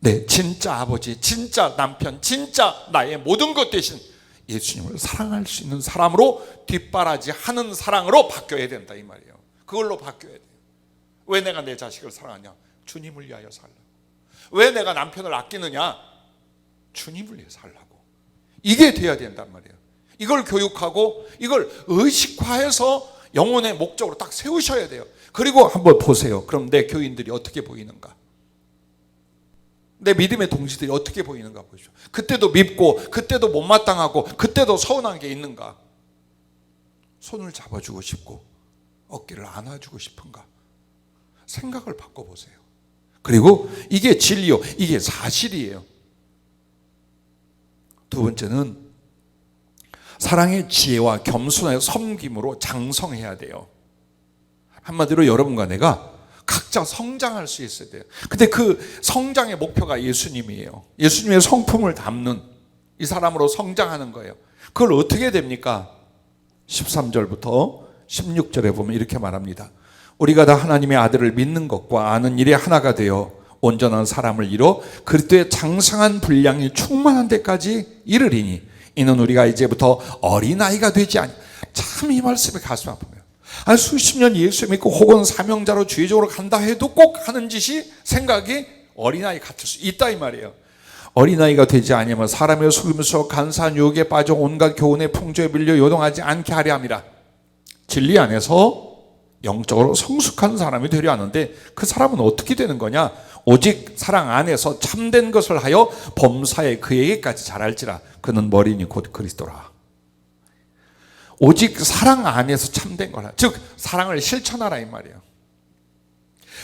내 진짜 아버지, 진짜 남편, 진짜 나의 모든 것 대신 예수님을 사랑할 수 있는 사람으로 뒷바라지 하는 사랑으로 바뀌어야 된다 이 말이에요. 그걸로 바뀌어야 돼요. 왜 내가 내 자식을 사랑하냐? 주님을 위하여 살라고. 왜 내가 남편을 아끼느냐? 주님을 위해 살라고. 이게 돼야 된단 말이에요. 이걸 교육하고 이걸 의식화해서 영혼의 목적으로 딱 세우셔야 돼요. 그리고 한번 보세요. 그럼 내 교인들이 어떻게 보이는가? 내 믿음의 동지들이 어떻게 보이는가 보십시오. 그때도 밉고 그때도 못마땅하고 그때도 서운한 게 있는가? 손을 잡아주고 싶고 어깨를 안아주고 싶은가? 생각을 바꿔보세요. 그리고 이게 진리요, 이게 사실이에요. 두 번째는 사랑의 지혜와 겸손의 섬김으로 장성해야 돼요. 한마디로 여러분과 내가 각자 성장할 수 있어야 돼요. 근데 그 성장의 목표가 예수님이에요. 예수님의 성품을 담는 이 사람으로 성장하는 거예요. 그걸 어떻게 됩니까? 13절부터 16절에 보면 이렇게 말합니다. 우리가 다 하나님의 아들을 믿는 것과 아는 일이 하나가 되어 온전한 사람을 이뤄 그리스도의 장성한 분량이 충만한 데까지 이르리니 이는 우리가 이제부터 어린아이가 되지 않니. 참 이 말씀이 가슴 아프네요. 아니 수십 년 예수 믿고 혹은 사명자로 주의적으로 간다 해도 꼭 하는 짓이 생각이 어린아이 같을 수 있다 이 말이에요. 어린아이가 되지 아니하면 사람의 속임수와 간사한 유혹에 빠져 온갖 교훈의 풍조에 밀려 요동하지 않게 하려 함이라. 진리 안에서 영적으로 성숙한 사람이 되려 하는데 그 사람은 어떻게 되는 거냐? 오직 사랑 안에서 참된 것을 하여 범사에 그에게까지 자랄지라. 그는 머리니 곧 그리스도라. 오직 사랑 안에서 참된 거라. 즉 사랑을 실천하라 이 말이에요.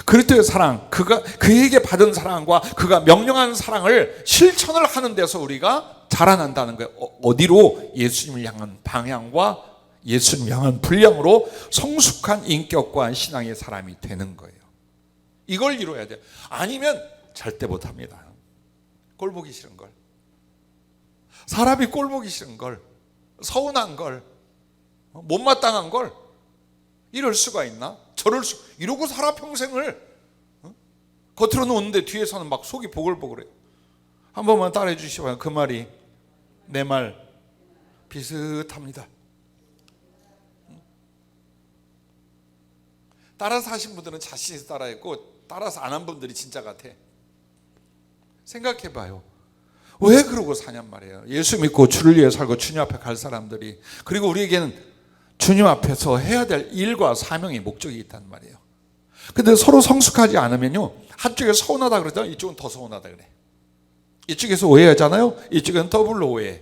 그리스도의 사랑, 그에게 받은 사랑과 그가 명령한 사랑을 실천을 하는 데서 우리가 자라난다는 거예요. 어디로? 예수님을 향한 방향과 예수님을 향한 분량으로 성숙한 인격과 신앙의 사람이 되는 거예요. 이걸 이루어야 돼요. 아니면 절대 못합니다. 꼴 보기 싫은 걸, 사람이 꼴 보기 싫은 걸, 서운한 걸, 못마땅한 걸 이럴 수가 있나? 이러고 살아 평생을. 겉으로는 웃는데 뒤에서는 막 속이 보글보글해요. 한 번만 따라해 주시면 그 말이 내 말 비슷합니다. 따라서 하신 분들은 자신이 따라했고 따라서 안 한 분들이 진짜 같아. 생각해봐요. 왜 그러고 사냔 말이에요. 예수 믿고 주를 위해 살고 주님 앞에 갈 사람들이. 그리고 우리에게는 주님 앞에서 해야 될 일과 사명의 목적이 있단 말이에요. 근데 서로 성숙하지 않으면요, 한쪽에 서운하다 그러잖아, 이쪽은 더 서운하다 그래. 이쪽에서 오해하잖아요, 이쪽은 더블로 오해해.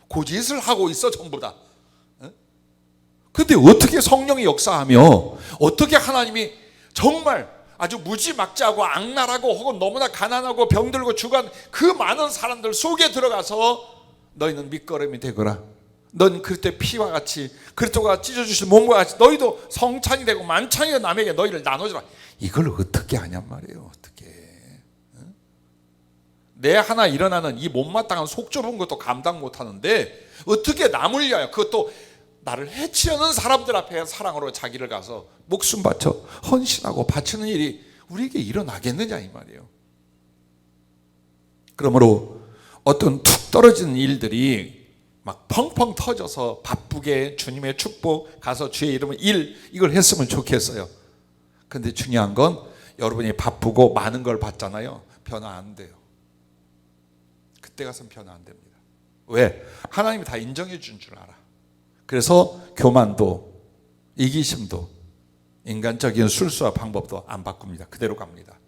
고짓을 하고 있어 전부 다. 근데 어떻게 성령이 역사하며 어떻게 하나님이 정말 아주 무지막지하고 악랄하고 혹은 너무나 가난하고 병들고 죽은 그 많은 사람들 속에 들어가서 너희는 밑거름이 되거라. 넌 그때 피와 같이 그리스도가 찢어주신 몸과 같이 너희도 성찬이 되고 만찬이 남에게 너희를 나눠주라. 이걸 어떻게 하냔 말이에요. 어떻게 내 하나 일어나는 이 못마땅한 속 좁은 것도 감당 못하는데 어떻게 남을 위하여, 그것도 나를 해치려는 사람들 앞에 사랑으로 자기를 가서 목숨 바쳐 헌신하고 바치는 일이 우리에게 일어나겠느냐 이 말이에요. 그러므로 어떤 툭 떨어지는 일들이 막 펑펑 터져서 바쁘게 주님의 축복 가서 주의 이름을 이걸 했으면 좋겠어요. 근데 중요한 건 여러분이 바쁘고 많은 걸 받잖아요. 변화 안 돼요. 그때 가서는 변화 안 됩니다. 왜? 하나님이 다 인정해 준 줄 알아. 그래서 교만도 이기심도 인간적인 술수와 방법도 안 바꿉니다. 그대로 갑니다.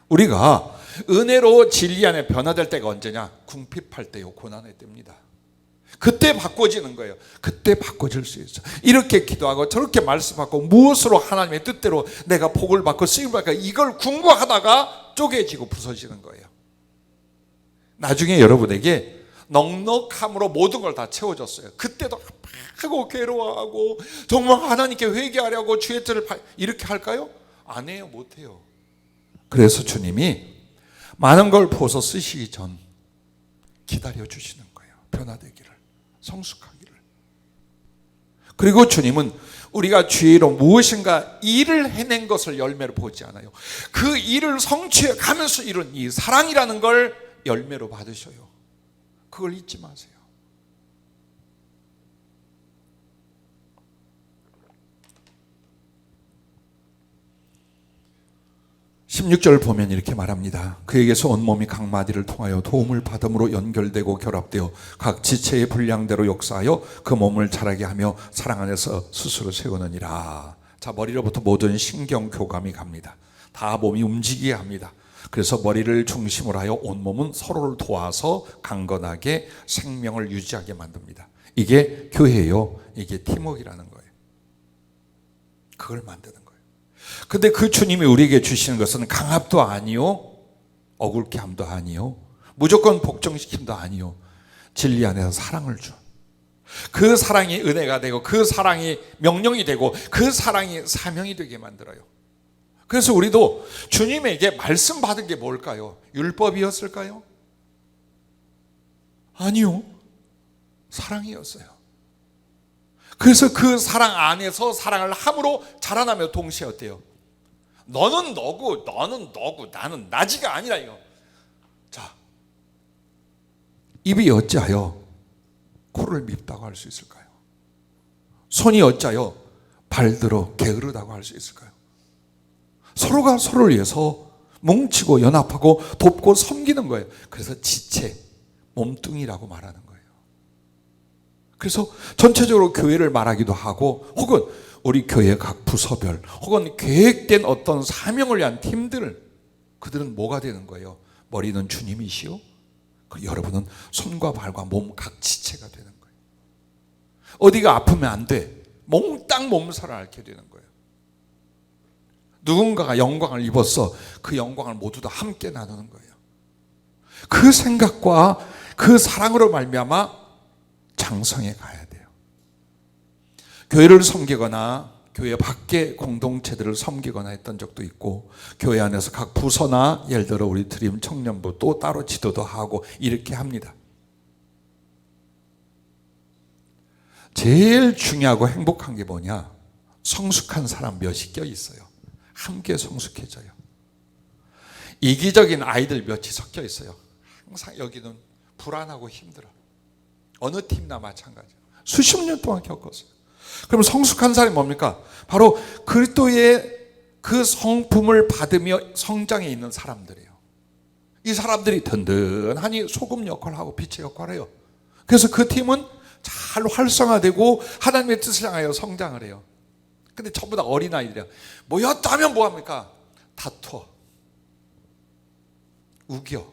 우리가 은혜로 진리 안에 변화될 때가 언제냐? 궁핍할 때요, 고난의 때입니다. 그때 바꿔지는 거예요. 그때 바꿔질 수 있어요. 이렇게 기도하고 저렇게 말씀하고 무엇으로 하나님의 뜻대로 내가 복을 받고 쓰임을 받고 이걸 궁구하다가 쪼개지고 부서지는 거예요. 나중에 여러분에게 넉넉함으로 모든 걸 다 채워줬어요. 그때도 아프고 괴로워하고 정말 하나님께 회개하려고 주의 뜻을 이렇게 할까요? 안 해요. 못 해요. 그래서 주님이 많은 걸 부어서 쓰시기 전 기다려 주시는 거예요. 변화되기를, 성숙하기를. 그리고 주님은 우리가 주의로 무엇인가 일을 해낸 것을 열매로 보지 않아요. 그 일을 성취해 가면서 이룬 이 사랑이라는 걸 열매로 받으셔요. 그걸 잊지 마세요. (16절) 보면 이렇게 말합니다. 그에게서 온몸이 각 마디를 통하여 도움을 받음으로 연결되고 결합되어 각 지체의 분량대로 역사하여 그 몸을 자라게 하며 사랑 안에서 스스로 세우느니라. 자, 머리로부터 모든 신경 교감이 갑니다. 다 몸이 움직이게 합니다. 그래서 머리를 중심으로 하여 온몸은 서로를 도와서 강건하게 생명을 유지하게 만듭니다. 이게 교회예요. 이게 팀워크라는 거예요. 그걸 만드는 거예요. 근데 그 주님이 우리에게 주시는 것은 강압도 아니요, 억울케 함도 아니요, 무조건 복종시킴도 아니요, 진리 안에서 사랑을 줘. 그 사랑이 은혜가 되고 그 사랑이 명령이 되고 그 사랑이 사명이 되게 만들어요. 그래서 우리도 주님에게 말씀 받은 게 뭘까요? 율법이었을까요? 아니요, 사랑이었어요. 그래서 그 사랑 안에서 사랑을 함으로 자라나며 동시에 어때요? 너는 너고 너는 너고 나는 나지가 아니라요. 자, 입이 어찌하여 코를 밉다고 할 수 있을까요? 손이 어찌하여 발들어 게으르다고 할 수 있을까요? 서로가 서로를 위해서 뭉치고 연합하고 돕고 섬기는 거예요. 그래서 지체, 몸뚱이라고 말하는 거예요. 그래서 전체적으로 교회를 말하기도 하고, 혹은 우리 교회 각 부서별, 혹은 계획된 어떤 사명을 위한 팀들, 그들은 뭐가 되는 거예요? 머리는 주님이시오, 여러분은 손과 발과 몸 각 지체가 되는 거예요. 어디가 아프면 안 돼, 몽땅 몸살을 앓게 되는 거예요. 누군가가 영광을 입어서 그 영광을 모두 다 함께 나누는 거예요. 그 생각과 그 사랑으로 말미암아 장성해 가야 돼요. 교회를 섬기거나 교회 밖의 공동체들을 섬기거나 했던 적도 있고, 교회 안에서 각 부서나 예를 들어 우리 드림 청년부 또 따로 지도도 하고 이렇게 합니다. 제일 중요하고 행복한 게 뭐냐? 성숙한 사람 몇이 껴 있어요. 함께 성숙해져요. 이기적인 아이들 몇이 섞여 있어요. 항상 여기는 불안하고 힘들어. 어느 팀이나 마찬가지예요. 수십 년 동안 겪었어요. 그럼 성숙한 사람이 뭡니까? 바로 그리스도의 그 성품을 받으며 성장해 있는 사람들이에요. 이 사람들이 든든하니 소금 역할을 하고 빛의 역할을 해요. 그래서 그 팀은 잘 활성화되고 하나님의 뜻을 향하여 성장을 해요. 근데 전부 다 어린아이들이야. 모였다 하면 뭐합니까? 다투어, 우겨,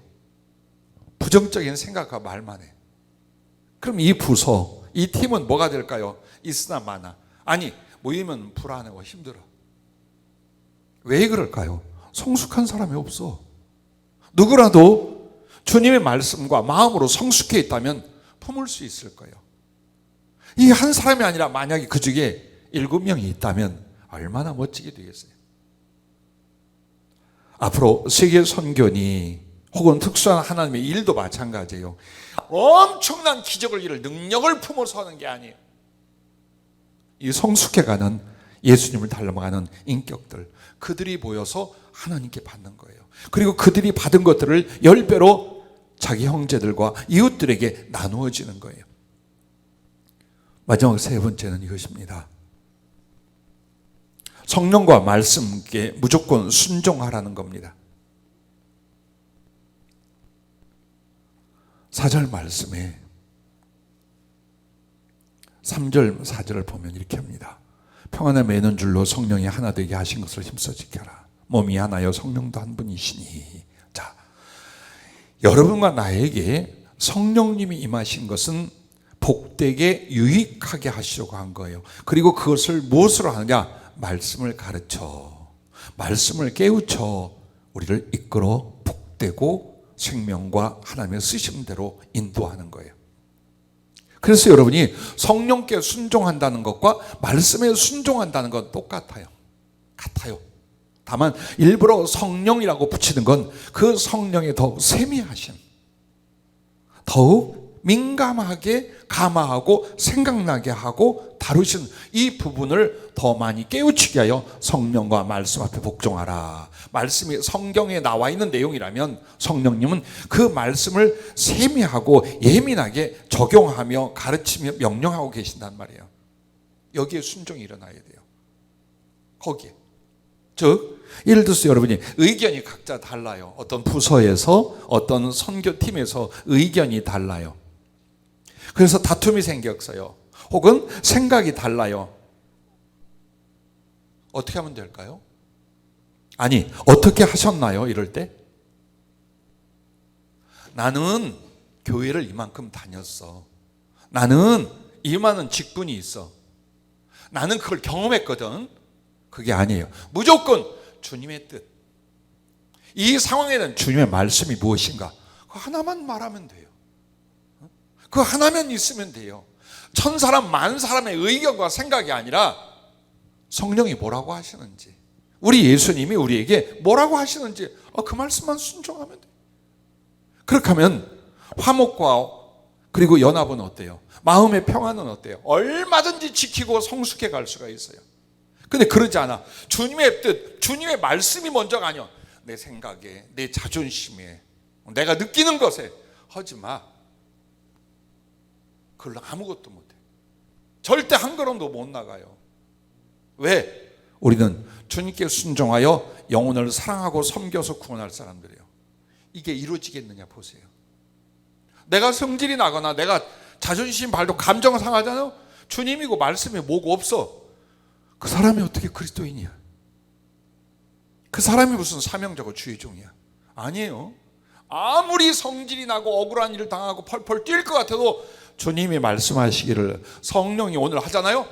부정적인 생각과 말만 해. 그럼 이 부서, 이 팀은 뭐가 될까요? 있으나 마나. 아니, 모이면 불안하고 힘들어. 왜 그럴까요? 성숙한 사람이 없어. 누구라도 주님의 말씀과 마음으로 성숙해 있다면 품을 수 있을 거예요. 이 한 사람이 아니라 만약에 그 중에 7명이 있다면 얼마나 멋지게 되겠어요. 앞으로 세계 선교니 혹은 특수한 하나님의 일도 마찬가지예요. 엄청난 기적을 이룰 능력을 품어서 하는 게 아니에요. 이 성숙해가는 예수님을 닮아가는 인격들, 그들이 모여서 하나님께 받는 거예요. 그리고 그들이 받은 것들을 10배로 자기 형제들과 이웃들에게 나누어지는 거예요. 마지막 세 번째는 이것입니다. 성령과 말씀께 무조건 순종하라는 겁니다. 4절 말씀에 3절 4절을 보면 이렇게 합니다. 평안에 매는 줄로 성령이 하나 되게 하신 것을 힘써 지켜라. 몸이 하나여 성령도 한 분이시니. 자, 여러분과 나에게 성령님이 임하신 것은 복되게 유익하게 하시려고 한 거예요. 그리고 그것을 무엇으로 하느냐? 말씀을 가르쳐, 말씀을 깨우쳐 우리를 이끌어 복되고 생명과 하나님의 쓰심대로 인도하는 거예요. 그래서 여러분이 성령께 순종한다는 것과 말씀에 순종한다는 건 똑같아요. 같아요. 다만 일부러 성령이라고 붙이는 건 그 성령의 더욱 세미하신, 더욱 민감하게 감화하고 생각나게 하고 다루신 이 부분을 더 많이 깨우치게 하여 성령과 말씀 앞에 복종하라. 말씀이 성경에 나와 있는 내용이라면 성령님은 그 말씀을 세미하고 예민하게 적용하며 가르치며 명령하고 계신단 말이에요. 여기에 순종이 일어나야 돼요. 거기에. 즉 예를 들어서 여러분이 의견이 각자 달라요. 어떤 부서에서 어떤 선교팀에서 의견이 달라요. 그래서 다툼이 생겼어요. 혹은 생각이 달라요. 어떻게 하면 될까요? 아니, 어떻게 하셨나요? 이럴 때 나는 교회를 이만큼 다녔어. 나는 이만한 직분이 있어. 나는 그걸 경험했거든. 그게 아니에요. 무조건 주님의 뜻. 이 상황에는 주님의 말씀이 무엇인가? 그 하나만 말하면 돼요. 그 하나면 있으면 돼요. 천 사람 만 사람의 의견과 생각이 아니라 성령이 뭐라고 하시는지, 우리 예수님이 우리에게 뭐라고 하시는지 그 말씀만 순종하면 돼요. 그렇게 하면 화목과 그리고 연합은 어때요? 마음의 평안은 어때요? 얼마든지 지키고 성숙해 갈 수가 있어요. 근데 그러지 않아. 주님의 뜻, 주님의 말씀이 먼저가 아니야. 내 생각에, 내 자존심에, 내가 느끼는 것에 하지 마. 그걸로 아무것도 못해. 절대 한 걸음도 못 나가요. 왜? 우리는 주님께 순종하여 영혼을 사랑하고 섬겨서 구원할 사람들이에요. 이게 이루어지겠느냐 보세요. 내가 성질이 나거나 내가 자존심 발도 감정 상하잖아요. 주님이고 말씀이 뭐고 없어. 그 사람이 어떻게 그리스도인이야? 그 사람이 무슨 사명자고 주의종이야? 아니에요. 아무리 성질이 나고 억울한 일을 당하고 펄펄 뛸 것 같아도 주님이 말씀하시기를 성령이 오늘 하잖아요.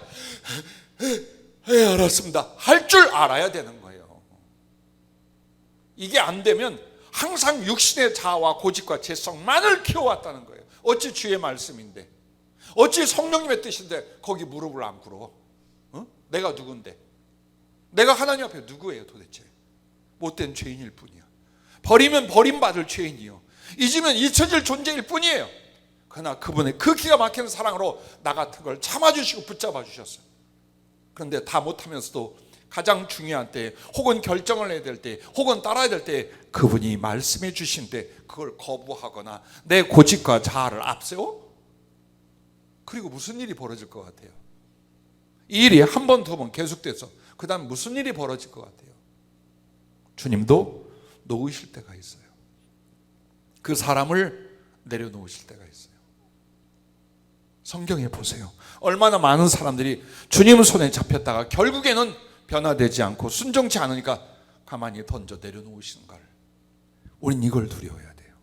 알았습니다. 할 줄 알아야 되는 거예요. 이게 안 되면 항상 육신의 자아와 고집과 죄성만을 키워왔다는 거예요. 어찌 주의 말씀인데, 어찌 성령님의 뜻인데 거기 무릎을 안 꿇어? 내가 누군데? 내가 하나님 앞에 누구예요 도대체? 못된 죄인일 뿐이야. 버리면 버림받을 죄인이요, 잊으면 잊혀질 존재일 뿐이에요. 그러나 그분의 그 기가 막힌 사랑으로 나 같은 걸 참아주시고 붙잡아 주셨어요. 그런데 다 못하면서도 가장 중요한 때, 혹은 결정을 해야 될 때, 혹은 따라야 될 때 그분이 말씀해 주신 때 그걸 거부하거나 내 고집과 자아를 앞세워? 그리고 무슨 일이 벌어질 것 같아요? 이 일이 한 번, 두 번 계속돼서 그 다음 무슨 일이 벌어질 것 같아요? 주님도 놓으실 때가 있어요. 그 사람을 내려놓으실 때가 있어요. 성경에 보세요. 얼마나 많은 사람들이 주님 손에 잡혔다가 결국에는 변화되지 않고 순종치 않으니까 가만히 던져 내려놓으시는가를. 우린 이걸 두려워해야 돼요.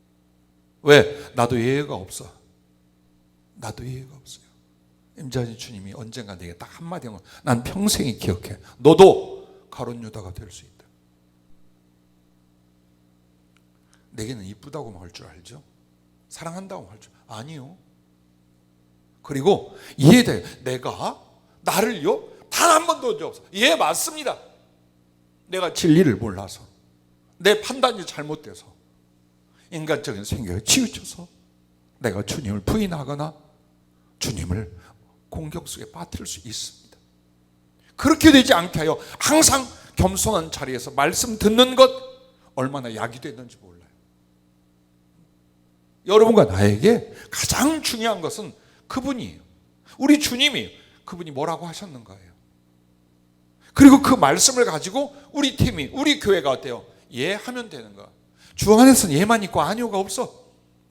왜? 나도 예외가 없어. 나도 예외가 없어요. 임자진 주님이 언젠가 내게 딱 한마디 하면 난 평생이 기억해. 너도 가룟 유다가 될 수 있다. 내게는 이쁘다고 할 줄 알죠? 사랑한다고 할 줄 아니요. 그리고 이해돼요. 내가 나를요 단 한 번도 적 없어. 예, 맞습니다. 내가 진리를 몰라서, 내 판단이 잘못돼서, 인간적인 생각에 치우쳐서 내가 주님을 부인하거나 주님을 공격 속에 빠뜨릴 수 있습니다. 그렇게 되지 않게 하여 항상 겸손한 자리에서 말씀 듣는 것 얼마나 약이 됐는지 몰라요. 여러분과 나에게 가장 중요한 것은 그분이에요. 우리 주님이 그분이 뭐라고 하셨는가예요. 그리고 그 말씀을 가지고 우리 팀이, 우리 교회가 어때요? 예 하면 되는 거야. 주 안에서는 예만 있고 아니오가 없어.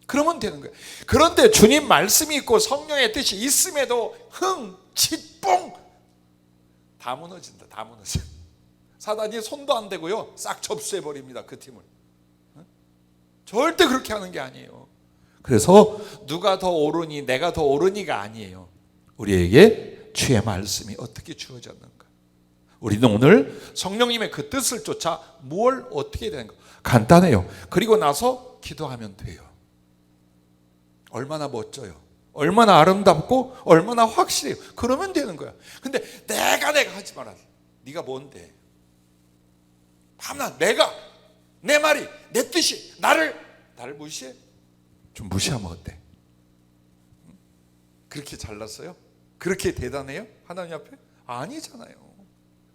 그러면 되는 거예요. 그런데 주님 말씀이 있고 성령의 뜻이 있음에도 짓뽕 다 무너진다. 다 무너져. 사단이 손도 안 대고요 싹 접수해버립니다. 그 팀을. 절대 그렇게 하는 게 아니에요. 그래서 누가 더 옳으니 내가 더 옳으니가 아니에요. 우리에게 주의 말씀이 어떻게 주어졌는가. 우리는 오늘 성령님의 그 뜻을 쫓아 뭘 어떻게 해야 되는가. 간단해요. 그리고 나서 기도하면 돼요. 얼마나 멋져요. 얼마나 아름답고 얼마나 확실해요. 그러면 되는 거야. 근데 내가 하지 마라. 네가 뭔데? 하나 내가 내 말이 내 뜻이 나를 무시해? 좀 무시하면 어때? 그렇게 잘났어요? 그렇게 대단해요? 하나님 앞에? 아니잖아요.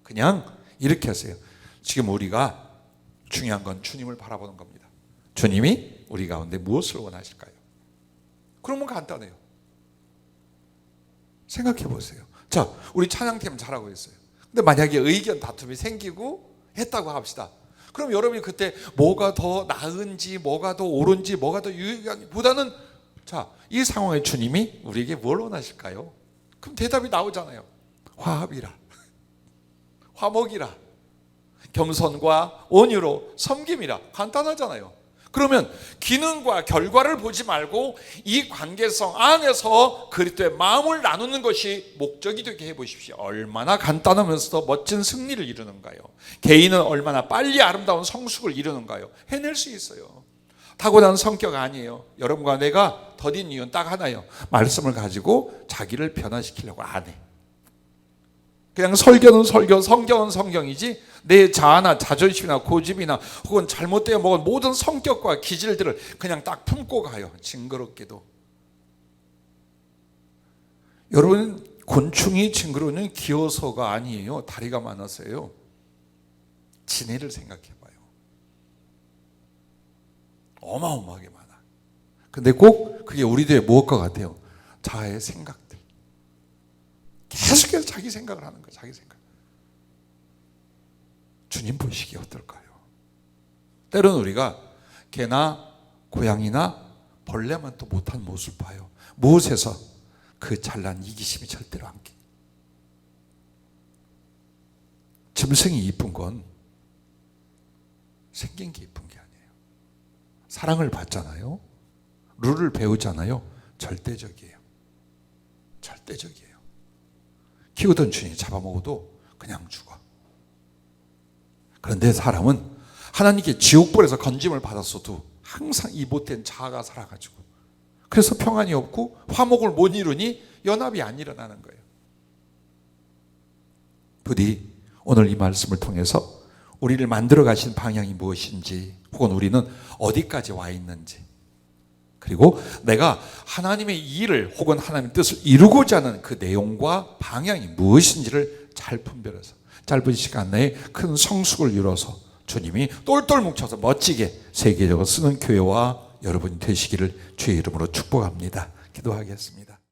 그냥 이렇게 하세요. 지금 우리가 중요한 건 주님을 바라보는 겁니다. 주님이 우리 가운데 무엇을 원하실까요? 그러면 간단해요. 생각해 보세요. 자, 우리 찬양팀 잘하고 있어요. 근데 만약에 의견 다툼이 생기고 했다고 합시다. 그럼 여러분이 그때 뭐가 더 나은지, 뭐가 더 옳은지, 뭐가 더 유익한지 보다는 자, 이 상황에 주님이 우리에게 뭘 원하실까요? 그럼 대답이 나오잖아요. 화합이라, 화목이라, 겸손과 온유로 섬김이라. 간단하잖아요. 그러면 기능과 결과를 보지 말고 이 관계성 안에서 그리스도의 마음을 나누는 것이 목적이 되게 해보십시오. 얼마나 간단하면서도 멋진 승리를 이루는가요? 개인은 얼마나 빨리 아름다운 성숙을 이루는가요? 해낼 수 있어요. 타고난 성격 아니에요. 여러분과 내가 더딘 이유는 딱 하나예요. 말씀을 가지고 자기를 변화시키려고 안 해. 그냥 설교는 설교, 성경은 성경이지 내 자아나 자존심이나 고집이나 혹은 잘못되어 먹은 모든 성격과 기질들을 그냥 딱 품고 가요. 징그럽게도. 여러분, 곤충이 징그러우는 귀여워서가 아니에요. 다리가 많아서요. 지네를 생각해봐요. 어마어마하게 많아. 근데 꼭 그게 우리들의 무엇과 같아요? 자아의 생각들. 계속해서 자기 생각을 하는 거예요. 자기 생각. 주님 보시기에 어떨까요? 때로는 우리가 개나 고양이나 벌레만 또 못한 모습을 봐요. 무엇에서? 그 잘난 이기심이 절대로 안 깨. 짐승이 이쁜 건 생긴 게 이쁜 게 아니에요. 사랑을 받잖아요. 룰을 배우잖아요. 절대적이에요. 절대적이에요. 키우던 주인이 잡아먹어도 그냥 죽어. 그런데 사람은 하나님께 지옥불에서 건짐을 받았어도 항상 이 못된 자아가 살아가지고 그래서 평안이 없고 화목을 못 이루니 연합이 안 일어나는 거예요. 부디 오늘 이 말씀을 통해서 우리를 만들어 가신 방향이 무엇인지 혹은 우리는 어디까지 와 있는지 그리고 내가 하나님의 일을 혹은 하나님의 뜻을 이루고자 하는 그 내용과 방향이 무엇인지를 잘 분별해서 짧은 시간 내에 큰 성숙을 이뤄서 주님이 똘똘 뭉쳐서 멋지게 세계적으로 쓰는 교회와 여러분이 되시기를 주의 이름으로 축복합니다. 기도하겠습니다.